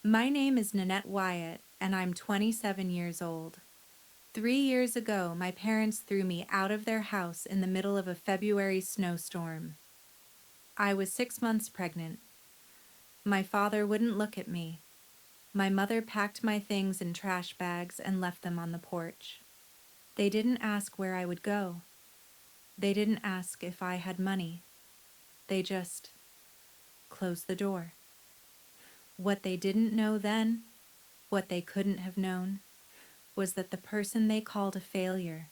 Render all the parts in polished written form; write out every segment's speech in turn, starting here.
My name is Nanette Wyatt, and I'm 27 years old. 3 years ago, my parents threw me out of their house in the middle of a February snowstorm. I was 6 months pregnant. My father wouldn't look at me. My mother packed my things in trash bags and left them on the porch. They didn't ask where I would go. They didn't ask if I had money. They just closed the door. What they didn't know then, what they couldn't have known, was that the person they called a failure,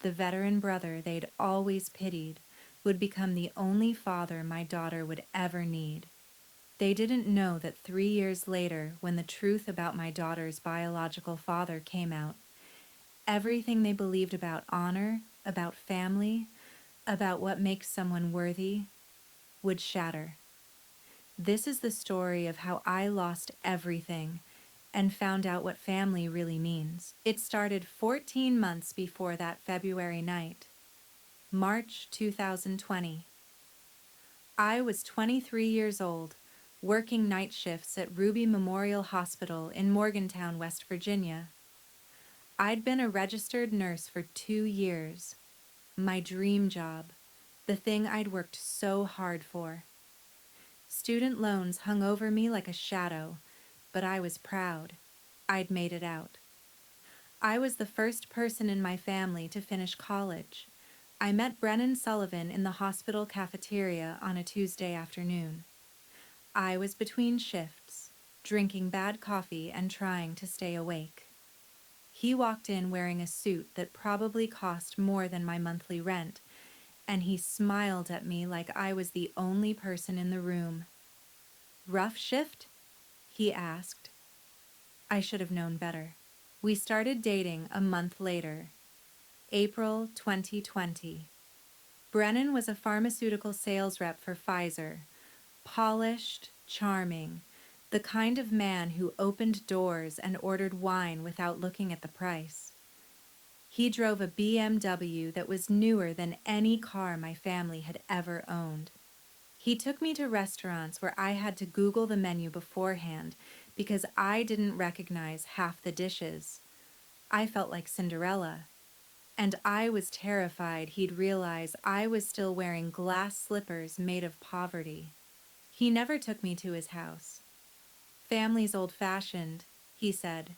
the veteran brother they'd always pitied, would become the only father my daughter would ever need. They didn't know that 3 years later, when the truth about my daughter's biological father came out, everything they believed about honor, about family, about what makes someone worthy, would shatter. This is the story of how I lost everything and found out what family really means. It started 14 months before that February night, March 2020. I was 23 years old, working night shifts at Ruby Memorial Hospital in Morgantown, West Virginia. I'd been a registered nurse for 2 years, my dream job, the thing I'd worked so hard for. Student loans hung over me like a shadow, but I was proud. I'd made it out. I was the first person in my family to finish college. I met Brennan Sullivan in the hospital cafeteria on a Tuesday afternoon. I was between shifts, drinking bad coffee and trying to stay awake. He walked in wearing a suit that probably cost more than my monthly rent, and he smiled at me like I was the only person in the room. "Rough shift?" he asked. I should have known better. We started dating a month later, April 2020. Brennan was a pharmaceutical sales rep for Pfizer, polished, charming, the kind of man who opened doors and ordered wine without looking at the price. He drove a BMW that was newer than any car my family had ever owned. He took me to restaurants where I had to Google the menu beforehand because I didn't recognize half the dishes. I felt like Cinderella, and I was terrified he'd realize I was still wearing glass slippers made of poverty. He never took me to his house. "Family's old-fashioned," he said.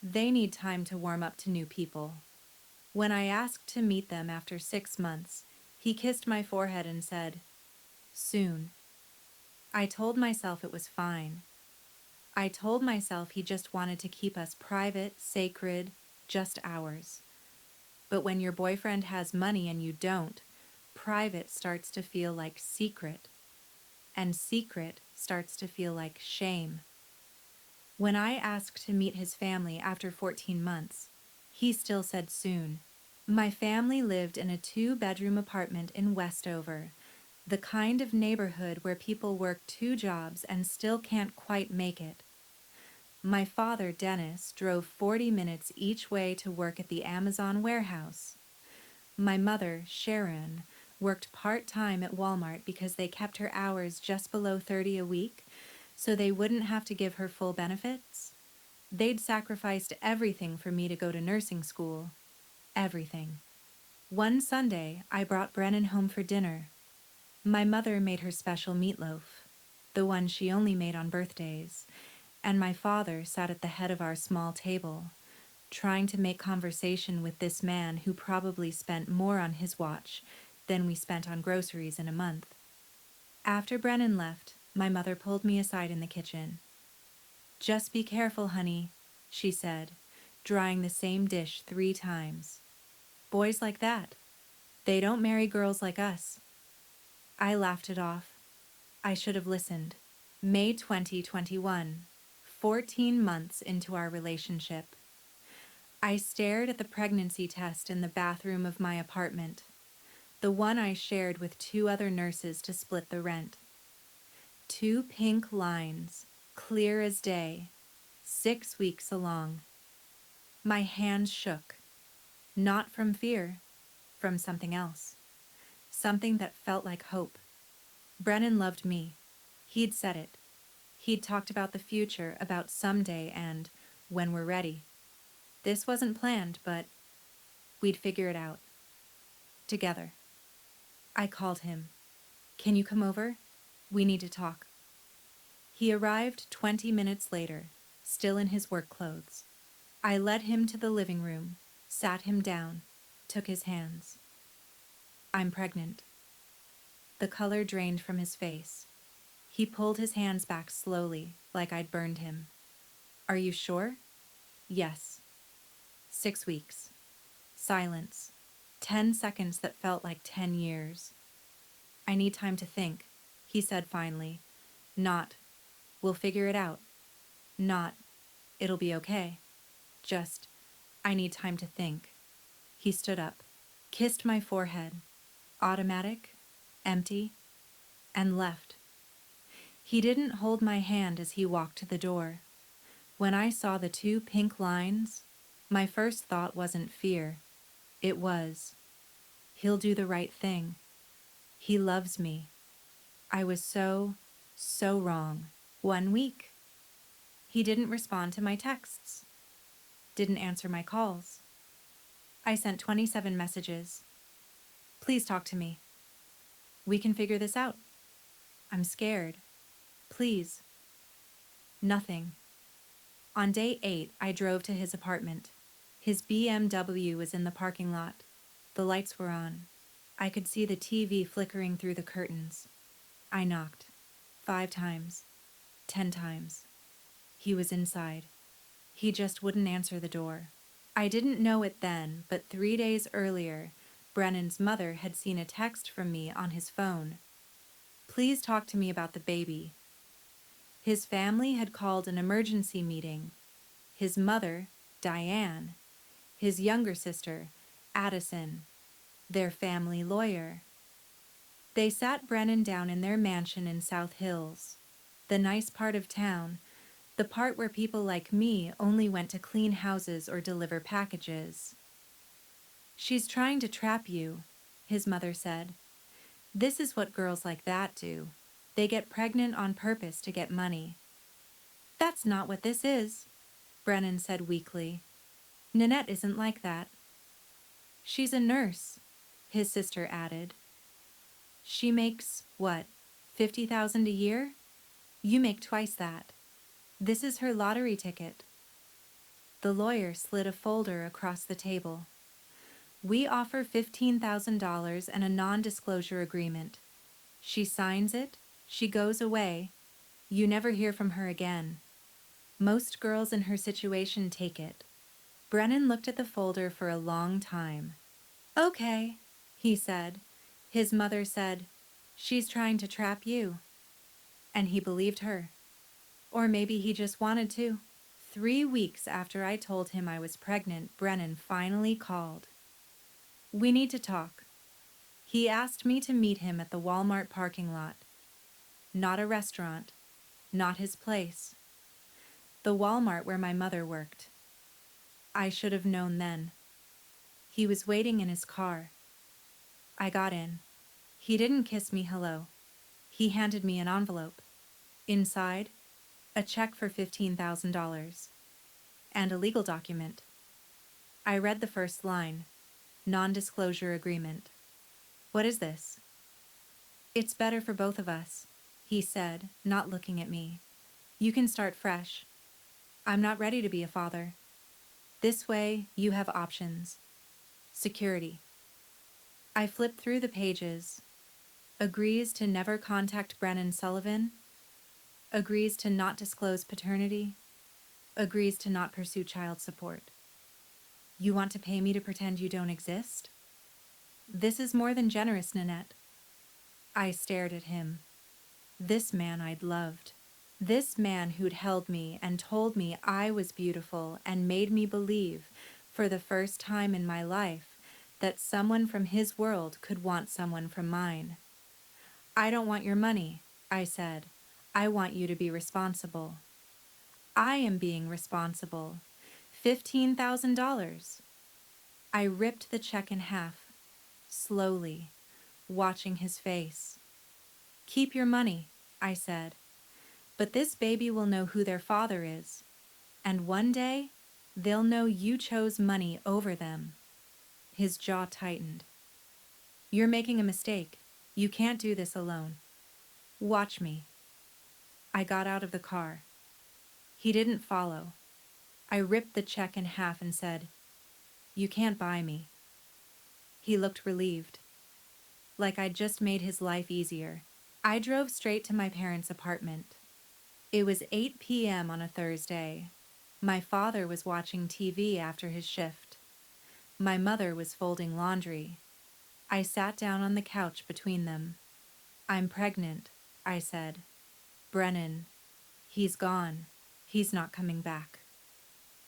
"They need time to warm up to new people." When I asked to meet them after 6 months, he kissed my forehead and said, "Soon." I told myself it was fine. I told myself he just wanted to keep us private, sacred, just ours. But when your boyfriend has money and you don't, private starts to feel like secret, and secret starts to feel like shame. When I asked to meet his family after 14 months, he still said soon. My family lived in a 2-bedroom apartment in Westover, the kind of neighborhood where people work 2 jobs and still can't quite make it. My father, Dennis, drove 40 minutes each way to work at the Amazon warehouse. My mother, Sharon, worked part-time at Walmart because they kept her hours just below 30 a week, so they wouldn't have to give her full benefits. They'd sacrificed everything for me to go to nursing school. Everything. One Sunday, I brought Brennan home for dinner. My mother made her special meatloaf, the one she only made on birthdays, and my father sat at the head of our small table, trying to make conversation with this man who probably spent more on his watch than we spent on groceries in a month. After Brennan left, my mother pulled me aside in the kitchen. "Just be careful, honey," she said, drying the same dish 3 times. "Boys like that. They don't marry girls like us." I laughed it off. I should have listened. May 2021, 14 months into our relationship. I stared at the pregnancy test in the bathroom of my apartment, the one I shared with 2 other nurses to split the rent. 2 pink lines, clear as day, 6 weeks along. My hands shook, not from fear, from something else, something that felt like hope. Brennan loved me. He'd said it. He'd talked about the future, about someday and when we're ready. This wasn't planned, but we'd figure it out. Together. I called him. Can you come over? We need to talk. He arrived 20 minutes later, still in his work clothes. I led him to the living room, sat him down, took his hands. I'm pregnant. The color drained from his face. He pulled his hands back slowly, like I'd burned him. Are you sure? Yes. 6 weeks. Silence. 10 seconds that felt like 10 years. I need time to think, he said finally. Not, we'll figure it out. Not, it'll be okay. Just, I need time to think. He stood up, kissed my forehead, automatic, empty, and left. He didn't hold my hand as he walked to the door. When I saw the 2 pink lines, my first thought wasn't fear. It was, he'll do the right thing. He loves me. I was so wrong. 1 week. He didn't respond to my texts. Didn't answer my calls. I sent 27 messages. Please talk to me. We can figure this out. I'm scared. Please. Nothing. On day 8, I drove to his apartment. His BMW was in the parking lot. The lights were on. I could see the TV flickering through the curtains. I knocked. 5 times. 10 times. He was inside. He just wouldn't answer the door. I didn't know it then, but 3 days earlier, Brennan's mother had seen a text from me on his phone. Please talk to me about the baby. His family had called an emergency meeting. His mother, Diane, his younger sister, Addison, their family lawyer. They sat Brennan down in their mansion in South Hills, the nice part of town, the part where people like me only went to clean houses or deliver packages. She's trying to trap you, his mother said. This is what girls like that do. They get pregnant on purpose to get money. That's not what this is, Brennan said weakly. Nanette isn't like that. She's a nurse, his sister added. She makes, what, $50,000 a year? You make twice that. This is her lottery ticket. The lawyer slid a folder across the table. We offer $15,000 and a non-disclosure agreement. She signs it, she goes away. You never hear from her again. Most girls in her situation take it. Brennan looked at the folder for a long time. Okay, he said. His mother said, she's trying to trap you. And he believed her. Or maybe he just wanted to. 3 weeks after I told him I was pregnant, Brennan finally called. We need to talk. He asked me to meet him at the Walmart parking lot. Not a restaurant, not his place. The Walmart where my mother worked. I should have known then. He was waiting in his car. I got in. He didn't kiss me hello. He handed me an envelope. Inside, a check for $15,000. And a legal document. I read the first line. Non-disclosure agreement. What is this? It's better for both of us, he said, not looking at me. You can start fresh. I'm not ready to be a father. This way, you have options. Security. I flipped through the pages. Agrees to never contact Brennan Sullivan. Agrees to not disclose paternity. Agrees to not pursue child support. You want to pay me to pretend you don't exist? This is more than generous, Nanette. I stared at him. This man I'd loved. This man who'd held me and told me I was beautiful and made me believe, for the first time in my life, that someone from his world could want someone from mine. I don't want your money, I said. I want you to be responsible. I am being responsible. $15,000. I ripped the check in half, slowly, watching his face. Keep your money, I said. But this baby will know who their father is, and one day they'll know you chose money over them. His jaw tightened. You're making a mistake. You can't do this alone. Watch me. I got out of the car. He didn't follow. I ripped the check in half and said, "You can't buy me." He looked relieved, like I'd just made his life easier. I drove straight to my parents' apartment. It was 8 p.m. on a Thursday. My father was watching TV after his shift. My mother was folding laundry. I sat down on the couch between them. "I'm pregnant," I said. "Brennan, he's gone. He's not coming back."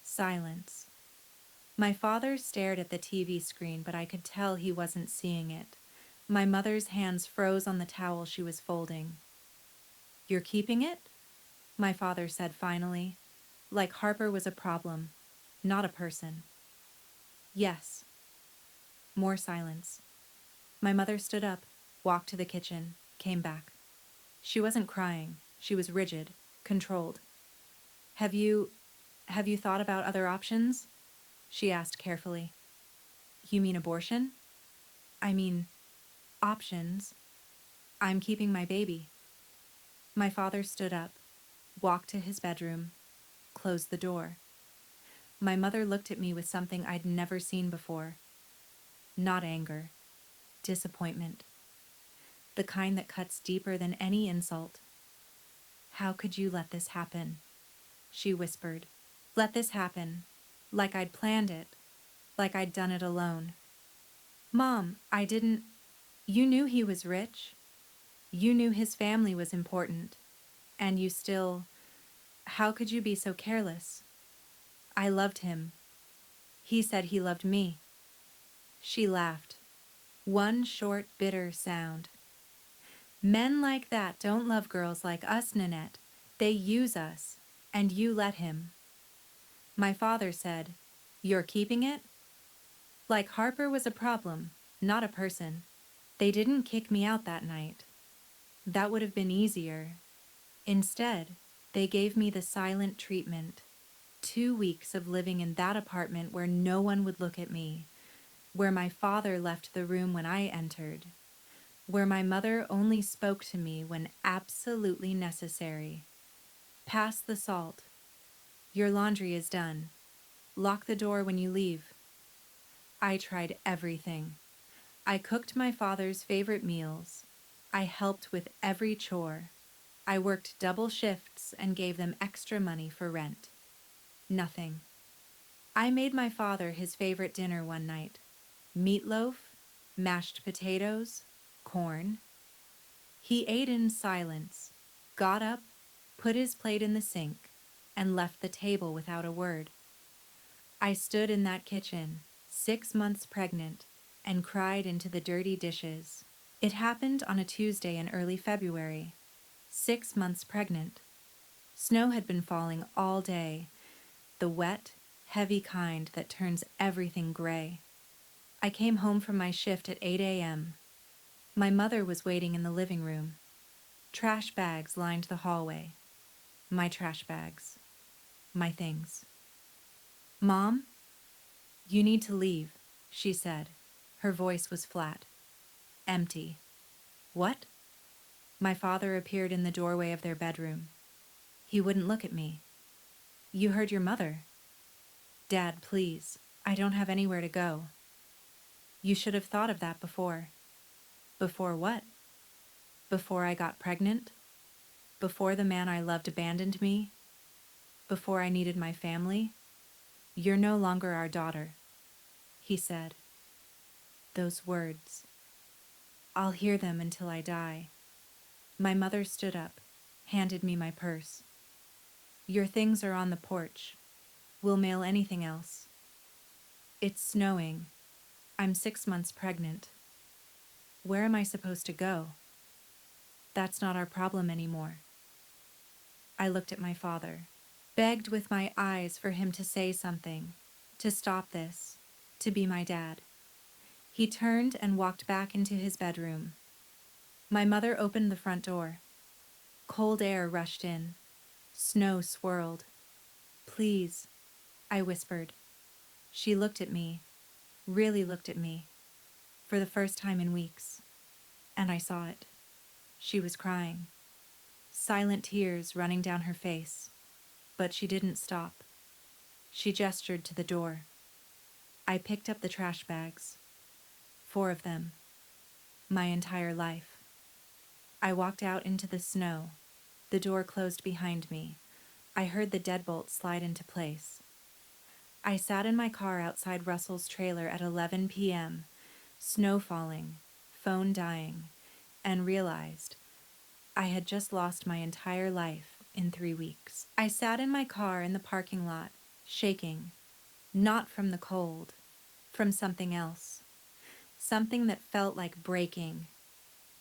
Silence. My father stared at the TV screen, but I could tell he wasn't seeing it. My mother's hands froze on the towel she was folding. "You're keeping it?" my father said finally, like Harper was a problem, not a person. "Yes." More silence. My mother stood up, walked to the kitchen, came back. She wasn't crying. She was rigid, controlled. Have you thought about other options?" she asked carefully. "You mean abortion?" "I mean, options. I'm keeping my baby." My father stood up, walked to his bedroom, closed the door. My mother looked at me with something I'd never seen before. Not anger, disappointment. The kind that cuts deeper than any insult. "How could you let this happen?" she whispered. "Let this happen, like I'd planned it, like I'd done it alone." "Mom, I didn't—" "You knew he was rich. You knew his family was important. And you still— How could you be so careless? I loved him. He said he loved me." She laughed. One short, bitter sound. "Men like that don't love girls like us, Nanette. They use us. And you let him." My father said, "You're keeping it?" Like Harper was a problem, not a person. They didn't kick me out that night. That would have been easier. Instead, they gave me the silent treatment. 2 weeks of living in that apartment where no one would look at me, where my father left the room when I entered, where my mother only spoke to me when absolutely necessary. "Pass the salt. Your laundry is done. Lock the door when you leave." I tried everything. I cooked my father's favorite meals. I helped with every chore. I worked double shifts and gave them extra money for rent. Nothing. I made my father his favorite dinner one night. Meatloaf, mashed potatoes, corn. He ate in silence, got up, put his plate in the sink, and left the table without a word. I stood in that kitchen, 6 months pregnant, and cried into the dirty dishes. It happened on a Tuesday in early February. 6 months pregnant. Snow had been falling all day, the wet, heavy kind that turns everything gray. I came home from my shift at 8 a.m. My mother was waiting in the living room. Trash bags lined the hallway. My trash bags. My things. "Mom, you need to leave," she said. Her voice was flat. Empty. "What?" My father appeared in the doorway of their bedroom. He wouldn't look at me. "You heard your mother." "Dad, please. I don't have anywhere to go." "You should have thought of that before." "Before what?" "Before I got pregnant. Before the man I loved abandoned me. Before I needed my family. You're no longer our daughter," he said. Those words. I'll hear them until I die. My mother stood up, handed me my purse. "Your things are on the porch. We'll mail anything else." "It's snowing. I'm 6 months pregnant. Where am I supposed to go?" "That's not our problem anymore." I looked at my father, begged with my eyes for him to say something, to stop this, to be my dad. He turned and walked back into his bedroom. My mother opened the front door. Cold air rushed in. Snow swirled. "Please," I whispered. She looked at me, really looked at me, for the first time in weeks, and I saw it. She was crying, silent tears running down her face, but she didn't stop. She gestured to the door. I picked up the trash bags, 4 of them, my entire life. I walked out into the snow. The door closed behind me. I heard the deadbolt slide into place. I sat in my car outside Russell's trailer at 11 p.m., snow falling, phone dying, and realized I had just lost my entire life in 3 weeks. I sat in my car in the parking lot, shaking, not from the cold, from something else, something that felt like breaking.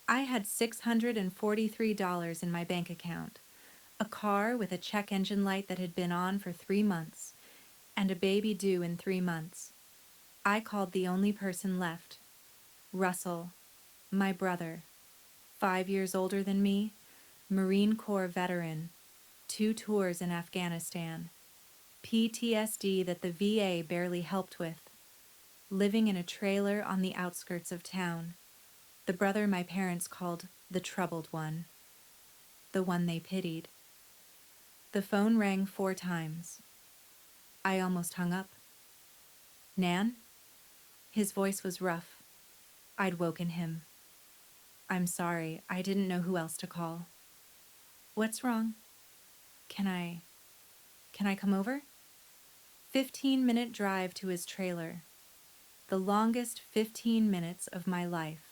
I had $643 in my bank account, a car with a check engine light that had been on for 3 months, and a baby due in 3 months. I called the only person left, Russell, my brother, 5 years older than me, Marine Corps veteran, 2 tours in Afghanistan, PTSD that the VA barely helped with, living in a trailer on the outskirts of town, the brother my parents called the troubled one, the one they pitied. The phone rang 4 times. I almost hung up. "Nan?" His voice was rough. I'd woken him. "I'm sorry, I didn't know who else to call." "What's wrong? Can I come over?" 15-minute drive to his trailer. The longest 15 minutes of my life.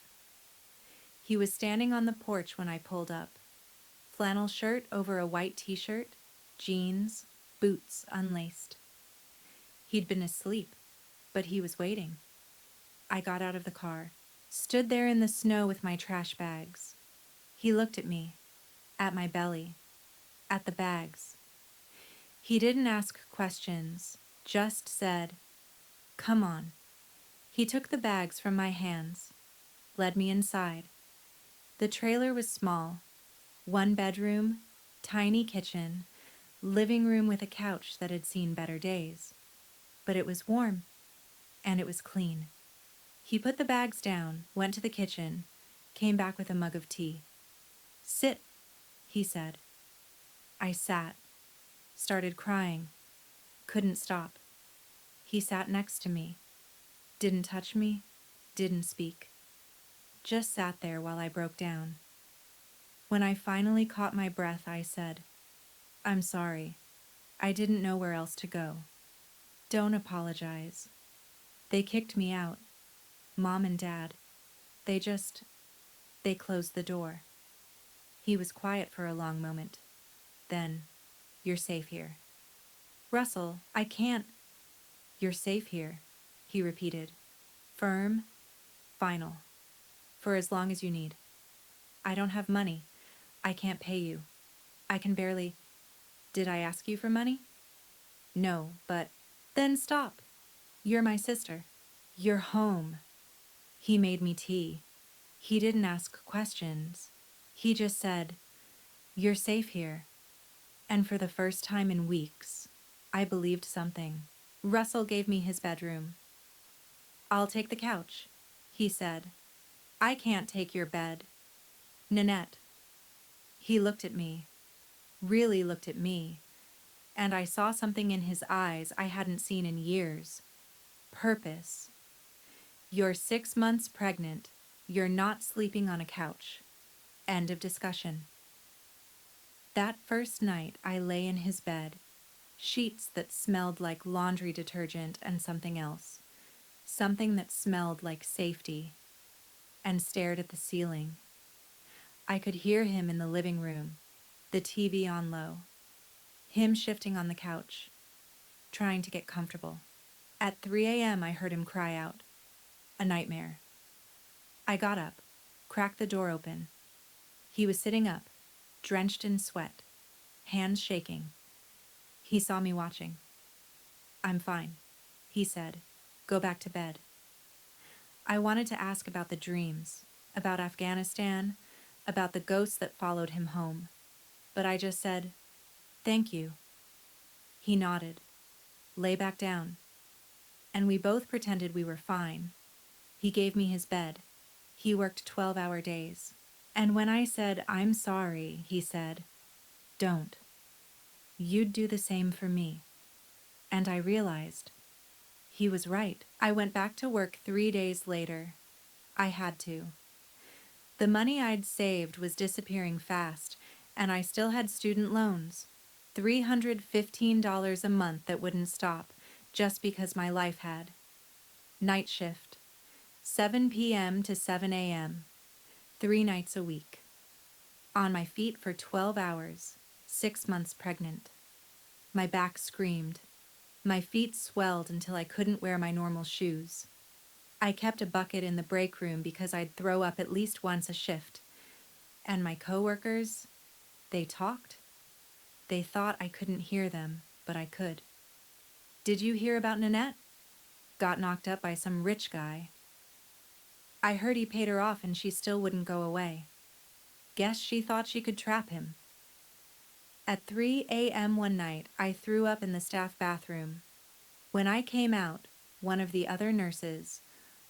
He was standing on the porch when I pulled up. Flannel shirt over a white t-shirt, jeans, boots unlaced. He'd been asleep, but he was waiting. I got out of the car, stood there in the snow with my trash bags. He looked at me, at my belly, at the bags. He didn't ask questions, just said, "Come on." He took the bags from my hands, led me inside. The trailer was small, 1 bedroom, tiny kitchen, living room with a couch that had seen better days. But it was warm, and it was clean. He put the bags down, went to the kitchen, came back with a mug of tea. "Sit," he said. I sat, started crying, couldn't stop. He sat next to me, didn't touch me, didn't speak. Just sat there while I broke down. When I finally caught my breath, I said, "I'm sorry. I didn't know where else to go. Don't apologize. They kicked me out. Mom and Dad. They closed the door." He was quiet for a long moment. Then, "You're safe here." "Russell, I can't." "You're safe here," he repeated. Firm, final. "For as long as you need. I don't have money. I can't pay you. I can barely—" "Did I ask you for money?" "No, but—" "Then stop. You're my sister. You're home." He made me tea. He didn't ask questions. He just said, "You're safe here." And for the first time in weeks, I believed something. Russell gave me his bedroom. "I'll take the couch," he said. "I can't take your bed. Nanette." He looked at me, really looked at me, and I saw something in his eyes I hadn't seen in years. Purpose. "You're 6 months pregnant. You're not sleeping on a couch." End of discussion. That first night I lay in his bed, sheets that smelled like laundry detergent and something else, something that smelled like safety, and stared at the ceiling. I could hear him in the living room, the TV on low, him shifting on the couch, trying to get comfortable. At 3 a.m. I heard him cry out, "A nightmare." I got up, cracked the door open. He was sitting up, drenched in sweat, hands shaking. He saw me watching. "I'm fine," he said. "Go back to bed." I wanted to ask about the dreams, about Afghanistan, about the ghosts that followed him home, but I just said, Thank you. He nodded. Lay back down. And we both pretended we were fine. He gave me his bed. He worked 12-hour days. And when I said, I'm sorry, he said, don't. You'd do the same for me. And I realized he was right. I went back to work 3 days later. I had to. The money I'd saved was disappearing fast, and I still had student loans. $315 a month that wouldn't stop, just because my life had. Night shift. 7 p.m. to 7 a.m. 3 nights a week. On my feet for 12 hours, 6 months pregnant. My back screamed. My feet swelled until I couldn't wear my normal shoes. I kept a bucket in the break room because I'd throw up at least once a shift. And my coworkers, they talked. They thought I couldn't hear them, but I could. Did you hear about Nanette? Got knocked up by some rich guy. I heard he paid her off and she still wouldn't go away. Guess she thought she could trap him. At 3 a.m. one night, I threw up in the staff bathroom. When I came out, one of the other nurses,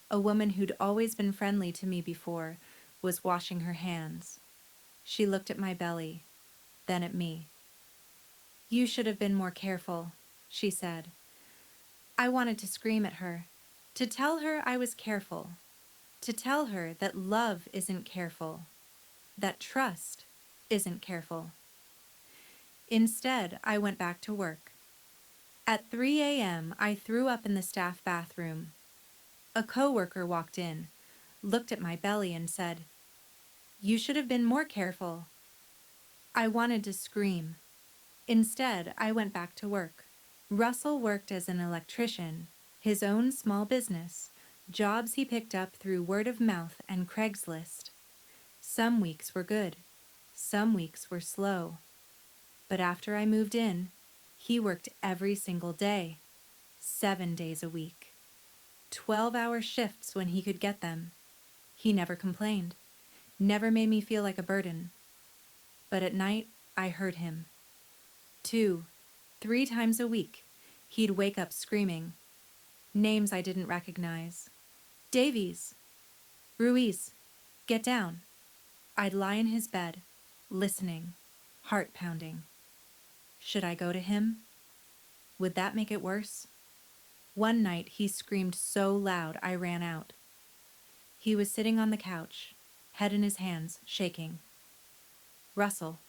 a woman who'd always been friendly to me before, was washing her hands. She looked at my belly, then at me. You should have been more careful, she said. I wanted to scream at her, to tell her I was careful, to tell her that love isn't careful, that trust isn't careful. Instead, I went back to work. At 3 a.m., I threw up in the staff bathroom. A coworker walked in, looked at my belly and said, You should have been more careful. I wanted to scream. Instead, I went back to work. Russell worked as an electrician, his own small business, jobs he picked up through word of mouth and Craigslist. Some weeks were good. Some weeks were slow. But after I moved in, he worked every single day, 7 days a week. 12-hour shifts when he could get them. He never complained, never made me feel like a burden. But at night, I heard him. 2, 3 times a week, he'd wake up screaming. Names I didn't recognize. Davies. Ruiz. Get down. I'd lie in his bed, listening, heart pounding. Should I go to him? Would that make it worse? One night he screamed so loud I ran out. He was sitting on the couch, head in his hands, shaking. Russell,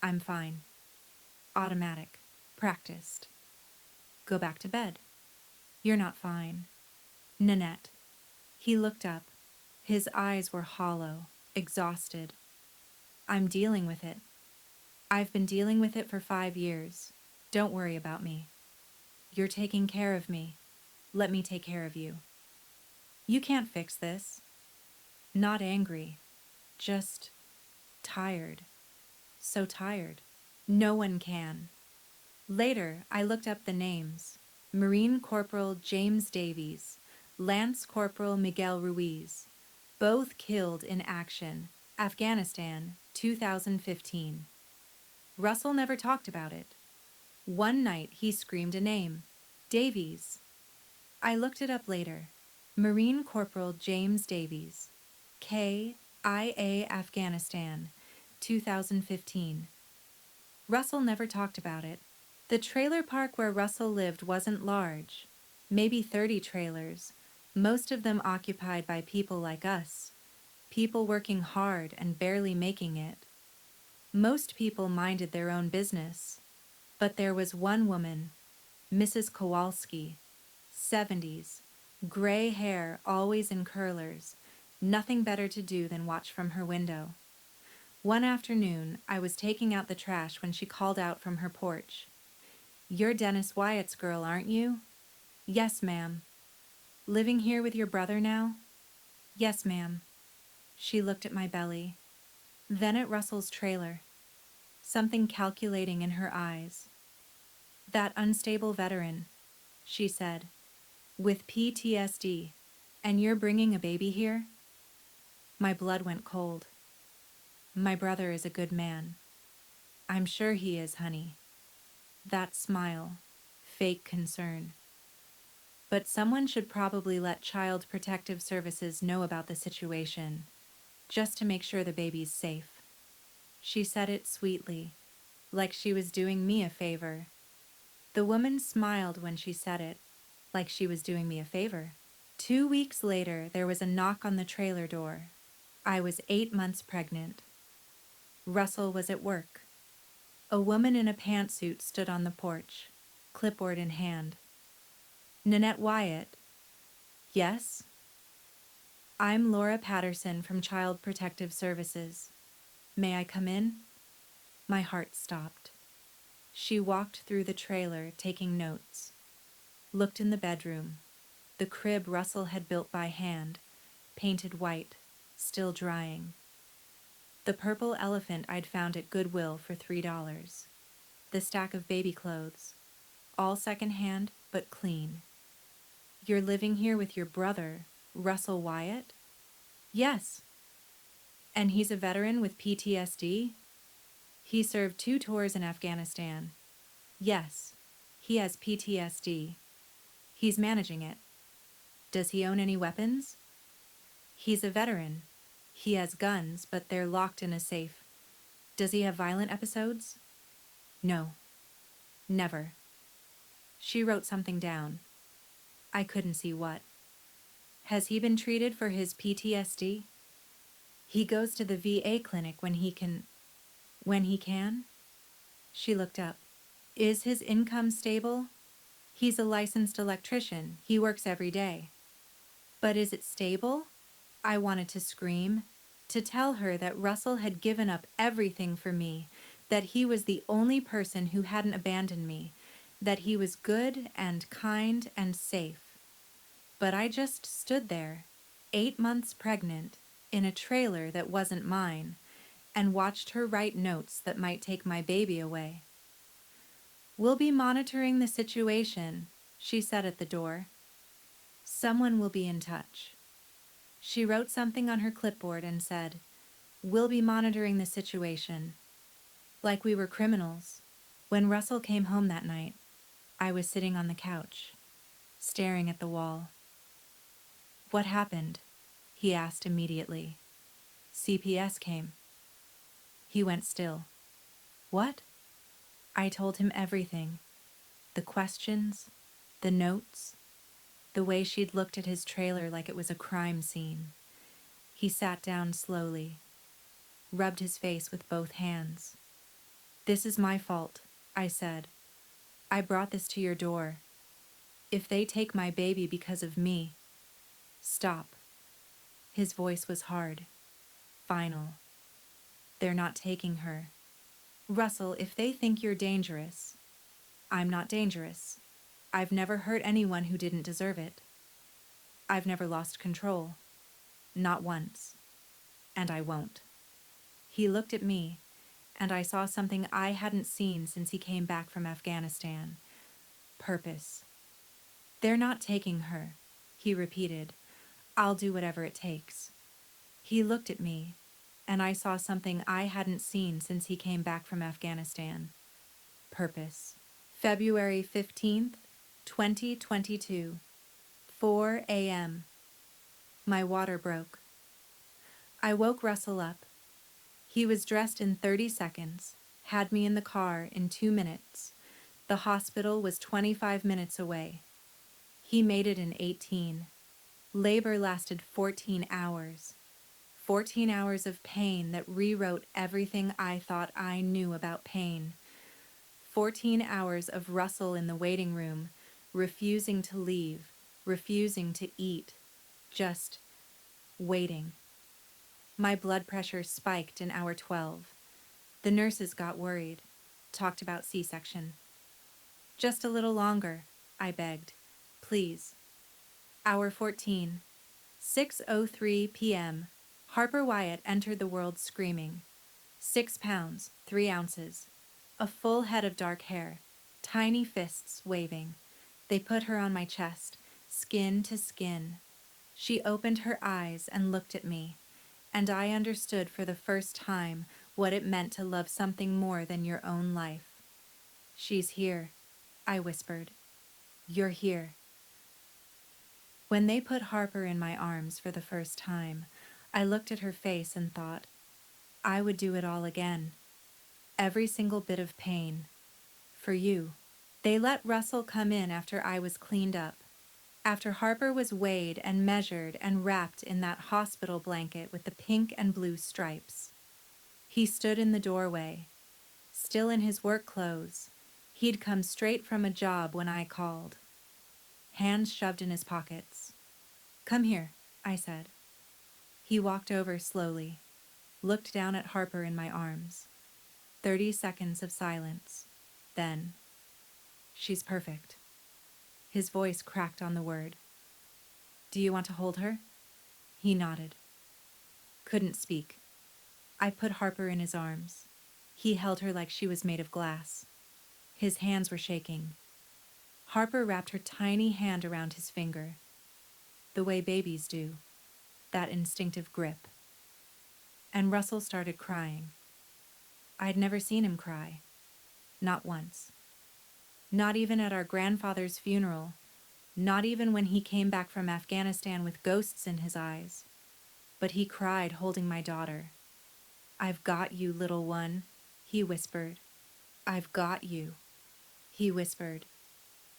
I'm fine. Automatic, practiced. Go back to bed. You're not fine. Nanette. He looked up. His eyes were hollow, exhausted. I'm dealing with it. I've been dealing with it for 5 years. Don't worry about me. You're taking care of me. Let me take care of you. You can't fix this. Not angry. Just tired. So tired. No one can. Later, I looked up the names. Marine Corporal James Davies, Lance Corporal Miguel Ruiz, both killed in action, Afghanistan, 2015. Russell never talked about it. One night he screamed a name, Davies. I looked it up later. Marine Corporal James Davies, KIA Afghanistan, 2015. Russell never talked about it. The trailer park where Russell lived wasn't large, maybe 30 trailers, most of them occupied by people like us, people working hard and barely making it. Most people minded their own business, but there was one woman, Mrs. Kowalski, 70s, gray hair always in curlers, nothing better to do than watch from her window. One afternoon, I was taking out the trash when she called out from her porch. You're Dennis Wyatt's girl, aren't you? Yes, ma'am. Living here with your brother now? Yes, ma'am. She looked at my belly, then at Russell's trailer, something calculating in her eyes. That unstable veteran, she said, with PTSD, and you're bringing a baby here? My blood went cold. My brother is a good man. I'm sure he is, honey. That smile. Fake concern. But someone should probably let Child Protective Services know about the situation, just to make sure the baby's safe. She said it sweetly, like she was doing me a favor. The woman smiled when she said it, like she was doing me a favor. 2 weeks later, there was a knock on the trailer door. I was 8 months pregnant. Russell was at work. A woman in a pantsuit stood on the porch, clipboard in hand. Nanette Wyatt. Yes? I'm Laura Patterson from Child Protective Services. May I come in? My heart stopped. She walked through the trailer, taking notes. Looked in the bedroom. The crib Russell had built by hand, painted white, still drying. The purple elephant I'd found at Goodwill for $3. The stack of baby clothes, all secondhand but clean. You're living here with your brother, Russell Wyatt? Yes. And he's a veteran with PTSD? He served 2 tours in Afghanistan. Yes, he has PTSD. He's managing it. Does he own any weapons? He's a veteran. He has guns, but they're locked in a safe. Does he have violent episodes? No. Never. She wrote something down. I couldn't see what. Has he been treated for his PTSD? He goes to the VA clinic when he can. When he can? She looked up. Is his income stable? He's a licensed electrician. He works every day. But is it stable? I wanted to scream, to tell her that Russell had given up everything for me, that he was the only person who hadn't abandoned me, that he was good and kind and safe. But I just stood there, 8 months pregnant, in a trailer that wasn't mine, and watched her write notes that might take my baby away. We'll be monitoring the situation, she said at the door. Someone will be in touch. She wrote something on her clipboard and said, We'll be monitoring the situation. Like we were criminals. When Russell came home that night, I was sitting on the couch, staring at the wall. What happened? He asked immediately. CPS came. He went still. What? I told him everything. The questions, the notes, the way she'd looked at his trailer like it was a crime scene. He sat down slowly, rubbed his face with both hands. This is my fault, I said. I brought this to your door. If they take my baby because of me, stop. His voice was hard, final. They're not taking her. Russell, if they think you're dangerous, I'm not dangerous. I've never hurt anyone who didn't deserve it. I've never lost control. Not once. And I won't. He looked at me, and I saw something I hadn't seen since he came back from Afghanistan. Purpose. They're not taking her, he repeated. I'll do whatever it takes. He looked at me, and I saw something I hadn't seen since he came back from Afghanistan. Purpose. February 15th, 2022, 4 a.m. My water broke. I woke Russell up. He was dressed in 30 seconds, had me in the car in 2 minutes. The hospital was 25 minutes away. He made it in 18. Labor lasted 14 hours. 14 hours of pain that rewrote everything I thought I knew about pain. 14 hours of Russell in the waiting room, refusing to leave, refusing to eat, just waiting. My blood pressure spiked in hour 12. The nurses got worried, talked about C-section. Just a little longer, I begged. Please. Hour 14. 6:03 p.m. Harper Wyatt entered the world screaming. 6 pounds, 3 ounces. A full head of dark hair. Tiny fists waving. They put her on my chest, skin to skin. She opened her eyes and looked at me, and I understood for the first time what it meant to love something more than your own life. "She's here," I whispered. "You're here." When they put Harper in my arms for the first time, I looked at her face and thought, I would do it all again. Every single bit of pain. For you. They let Russell come in after I was cleaned up, after Harper was weighed and measured and wrapped in that hospital blanket with the pink and blue stripes. He stood in the doorway, still in his work clothes. He'd come straight from a job when I called. Hands shoved in his pockets. "Come here," I said. He walked over slowly, looked down at Harper in my arms. 30 seconds of silence. Then, "She's perfect." His voice cracked on the word. "Do you want to hold her?" He nodded. Couldn't speak. I put Harper in his arms. He held her like she was made of glass. His hands were shaking. Harper wrapped her tiny hand around his finger, the way babies do, that instinctive grip. And Russell started crying. I'd never seen him cry. Not once. Not even at our grandfather's funeral. Not even when he came back from Afghanistan with ghosts in his eyes. But he cried holding my daughter. "I've got you, little one," he whispered. "I've got you." He whispered,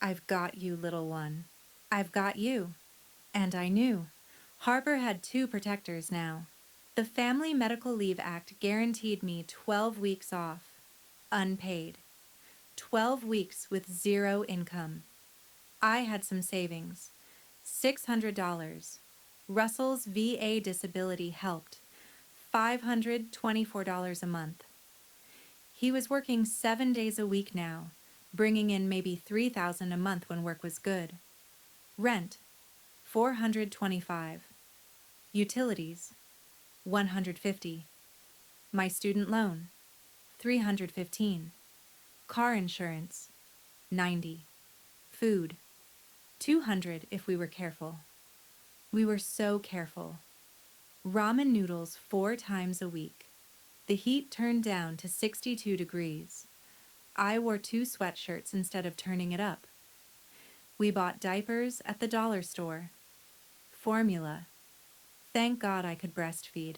"I've got you, little one. I've got you." And I knew. Harper had 2 protectors now. The Family Medical Leave Act guaranteed me 12 weeks off, unpaid. 12 weeks with 0 income. I had some savings. $600. Russell's VA disability helped. $524 a month. He was working 7 days a week now, bringing in maybe $3,000 a month when work was good. Rent, $425. Utilities, $150. My student loan, $315. Car insurance, $90. Food, $200 if we were careful. We were so careful. Ramen noodles 4 times a week. The heat turned down to 62 degrees. I wore 2 sweatshirts instead of turning it up. We bought diapers at the dollar store. Formula. Thank God I could breastfeed,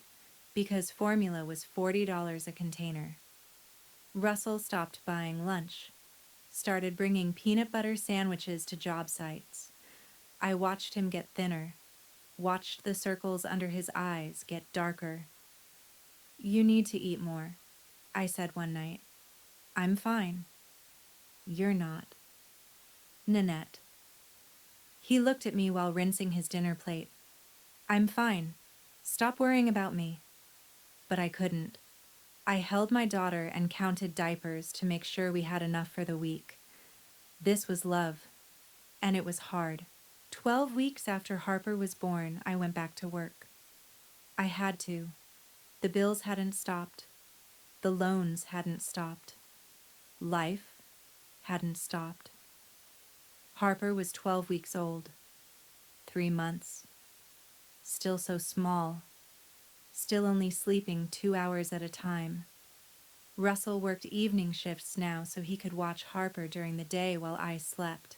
because formula was $40 a container. Russell stopped buying lunch, started bringing peanut butter sandwiches to job sites. I watched him get thinner, watched the circles under his eyes get darker. "You need to eat more," I said one night. "I'm fine." "You're not." Nanette. He looked at me while rinsing his dinner plate. "I'm fine. Stop worrying about me." But I couldn't. I held my daughter and counted diapers to make sure we had enough for the week. This was love. And it was hard. 12 weeks after Harper was born, I went back to work. I had to. The bills hadn't stopped. The loans hadn't stopped. Life hadn't stopped. Harper was 12 weeks old. 3 months. Still so small. Still only sleeping 2 hours at a time. Russell worked evening shifts now so he could watch Harper during the day while I slept.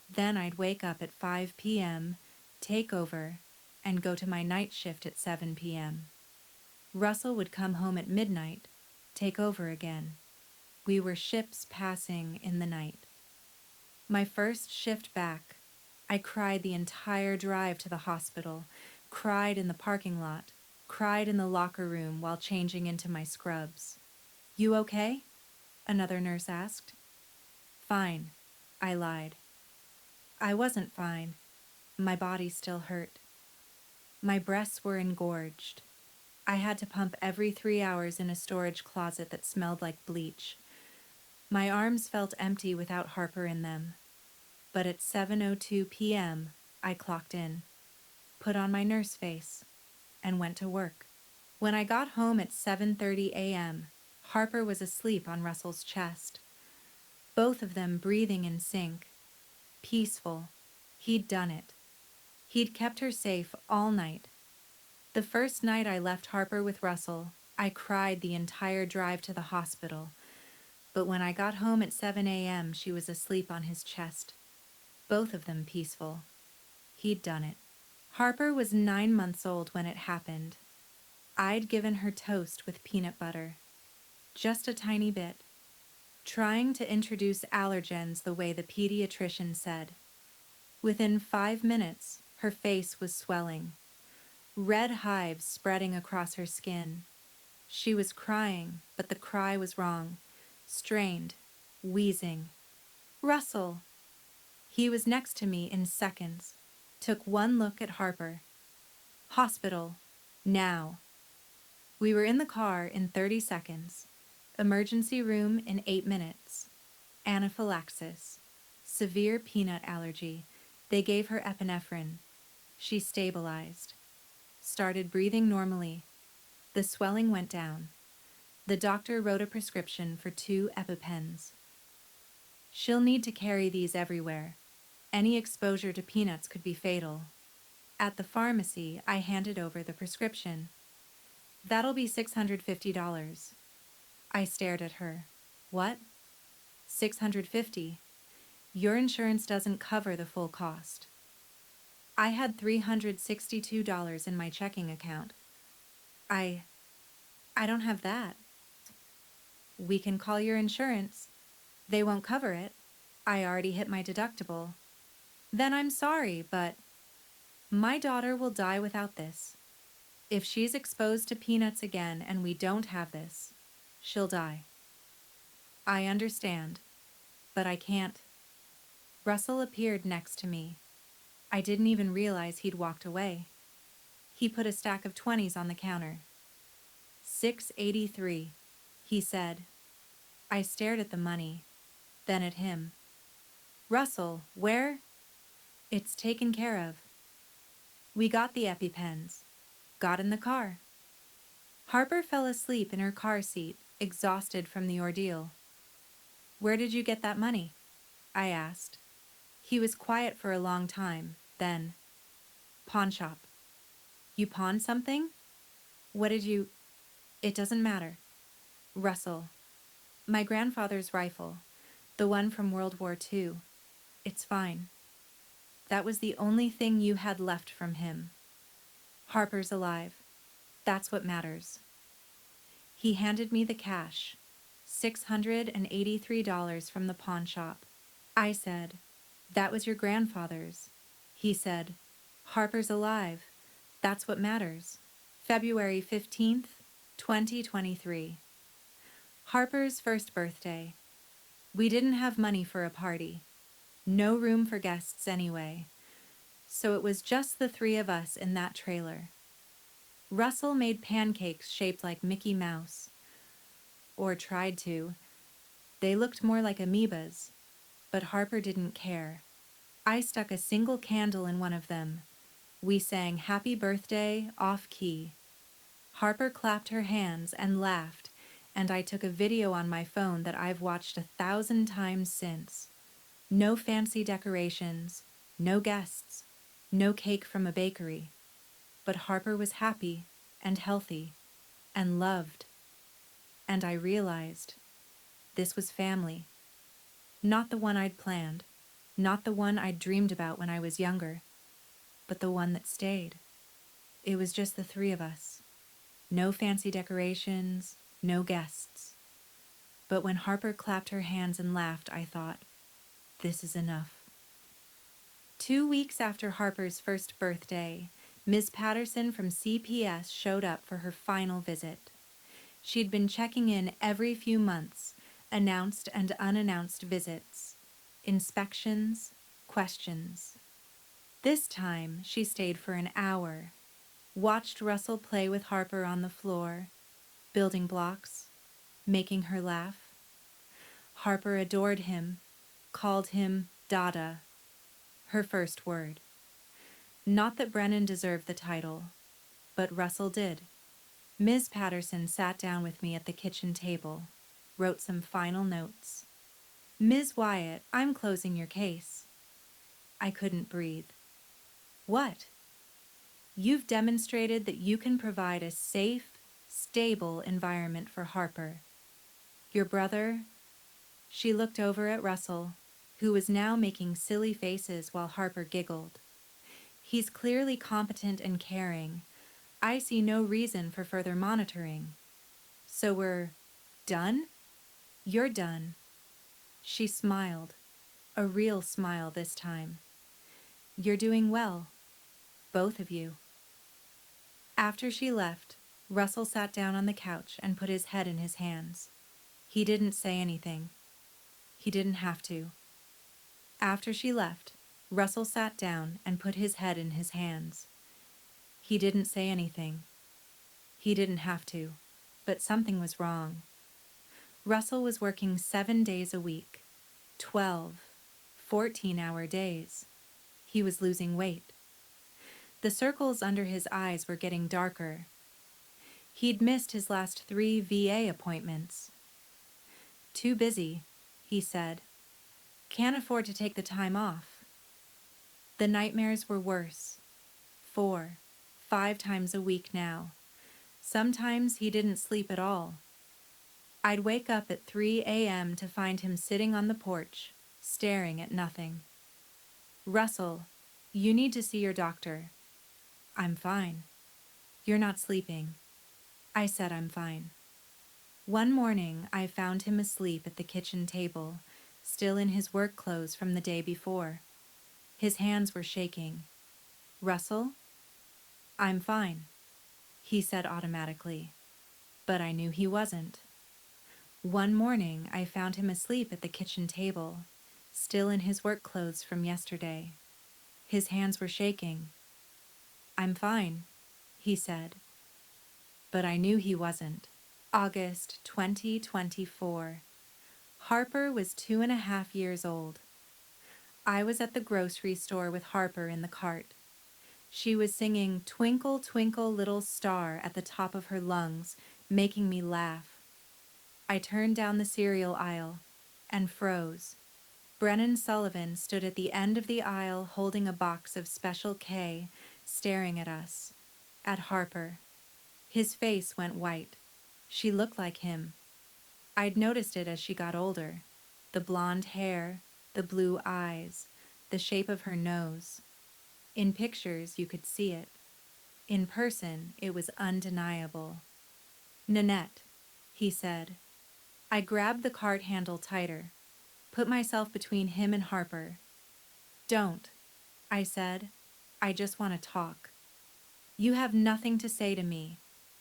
Then I'd wake up at 5 p.m., take over, and go to my night shift at 7 p.m. Russell would come home at midnight, take over again. We were ships passing in the night. My first shift back, I cried the entire drive to the hospital, cried in the parking lot, cried in the locker room while changing into my scrubs. "You okay?" another nurse asked. "Fine," I lied. I wasn't fine. My body still hurt. My breasts were engorged. I had to pump every 3 hours in a storage closet that smelled like bleach. My arms felt empty without Harper in them. But at 7:02 p.m., I clocked in, put on my nurse face, and went to work. When I got home at 7:30 a.m., Harper was asleep on Russell's chest. Both of them breathing in sync. Peaceful. He'd done it. He'd kept her safe all night. The first night I left Harper with Russell, I cried the entire drive to the hospital, but when I got home at 7 a.m., she was asleep on his chest, both of them peaceful. He'd done it. Harper was 9 months old when it happened. I'd given her toast with peanut butter, just a tiny bit, trying to introduce allergens the way the pediatrician said. Within 5 minutes, her face was swelling, red hives spreading across her skin. She was crying, but the cry was wrong, strained, wheezing. Russell! He was next to me in seconds, took one look at Harper. Hospital, now. We were in the car in 30 seconds, emergency room in 8 minutes. Anaphylaxis, severe peanut allergy. They gave her epinephrine. She stabilized, started breathing normally. The swelling went down. The doctor wrote a prescription for 2 EpiPens. She'll need to carry these everywhere. Any exposure to peanuts could be fatal. At the pharmacy, I handed over the prescription. That'll be $650. I stared at her. What? $650. Your insurance doesn't cover the full cost. I had $362 in my checking account. I don't have that. We can call your insurance. They won't cover it. I already hit my deductible. Then I'm sorry, but my daughter will die without this. If she's exposed to peanuts again and we don't have this, she'll die. I understand, but I can't. Russell appeared next to me. I didn't even realize he'd walked away. He put a stack of 20s on the counter. $683, he said. I stared at the money, then at him. Russell, where? It's taken care of. We got the EpiPens. Got in the car. Harper fell asleep in her car seat, exhausted from the ordeal. Where did you get that money? I asked. He was quiet for a long time, then, pawn shop. You pawned something? What did you... It doesn't matter. Russell. My grandfather's rifle, the one from World War II. It's fine. That was the only thing you had left from him. Harper's alive. That's what matters. He handed me the cash, $683 from the pawn shop. I said, that was your grandfather's. He said, Harper's alive. That's what matters. February 15th, 2023. Harper's first birthday. We didn't have money for a party. No room for guests anyway. So it was just the 3 of us in that trailer. Russell made pancakes shaped like Mickey Mouse. Or tried to. They looked more like amoebas, but Harper didn't care. I stuck a single candle in one of them. We sang Happy Birthday off-key. Harper clapped her hands and laughed, and I took a video on my phone that I've watched 1,000 times since. No fancy decorations, no guests, no cake from a bakery. But Harper was happy and healthy and loved. And I realized this was family. Not the one I'd planned, not the one I'd dreamed about when I was younger, but the one that stayed. It was just the 3 of us. No fancy decorations, no guests. But when Harper clapped her hands and laughed, I thought, this is enough. 2 weeks after Harper's first birthday, Ms. Patterson from CPS showed up for her final visit. She'd been checking in every few months, announced and unannounced visits, inspections, questions. This time, she stayed for an hour, watched Russell play with Harper on the floor, building blocks, making her laugh. Harper adored him, called him Dada, her first word. Not that Brennan deserved the title, but Russell did. Ms. Patterson sat down with me at the kitchen table, wrote some final notes. Ms. Wyatt, I'm closing your case. I couldn't breathe. What? You've demonstrated that you can provide a safe, stable environment for Harper. Your brother? She looked over at Russell, who was now making silly faces while Harper giggled. He's clearly competent and caring. I see no reason for further monitoring. So we're done? You're done. She smiled, a real smile this time. You're doing well, both of you. After she left, Russell sat down on the couch and put his head in his hands. He didn't say anything. He didn't have to. After she left, Russell sat down and put his head in his hands. He didn't say anything. He didn't have to, but something was wrong. Russell was working 7 days a week, 12, 14-hour days. He was losing weight. The circles under his eyes were getting darker. He'd missed his last 3 VA appointments. Too busy, he said. Can't afford to take the time off. The nightmares were worse. 4, 5 times a week now. Sometimes he didn't sleep at all. I'd wake up at 3 a.m. to find him sitting on the porch, staring at nothing. Russell, you need to see your doctor. I'm fine. You're not sleeping. I said I'm fine. One morning, I found him asleep at the kitchen table, still in his work clothes from the day before. His hands were shaking. Russell? I'm fine, he said automatically, but I knew he wasn't. One morning, I found him asleep at the kitchen table, still in his work clothes from yesterday. His hands were shaking. I'm fine, he said, but I knew he wasn't. August 2024. Harper was 2.5 years old. I was at the grocery store with Harper in the cart. She was singing Twinkle, Twinkle, Little Star at the top of her lungs, making me laugh. I turned down the cereal aisle and froze. Brennan Sullivan stood at the end of the aisle holding a box of Special K, staring at us, at Harper. His face went white. She looked like him. I'd noticed it as she got older. The blonde hair, the blue eyes, the shape of her nose. In pictures, you could see it. In person, it was undeniable. Nanette, he said. I grabbed the cart handle tighter, put myself between him and Harper. Don't, I said. I just want to talk. You have nothing to say to me.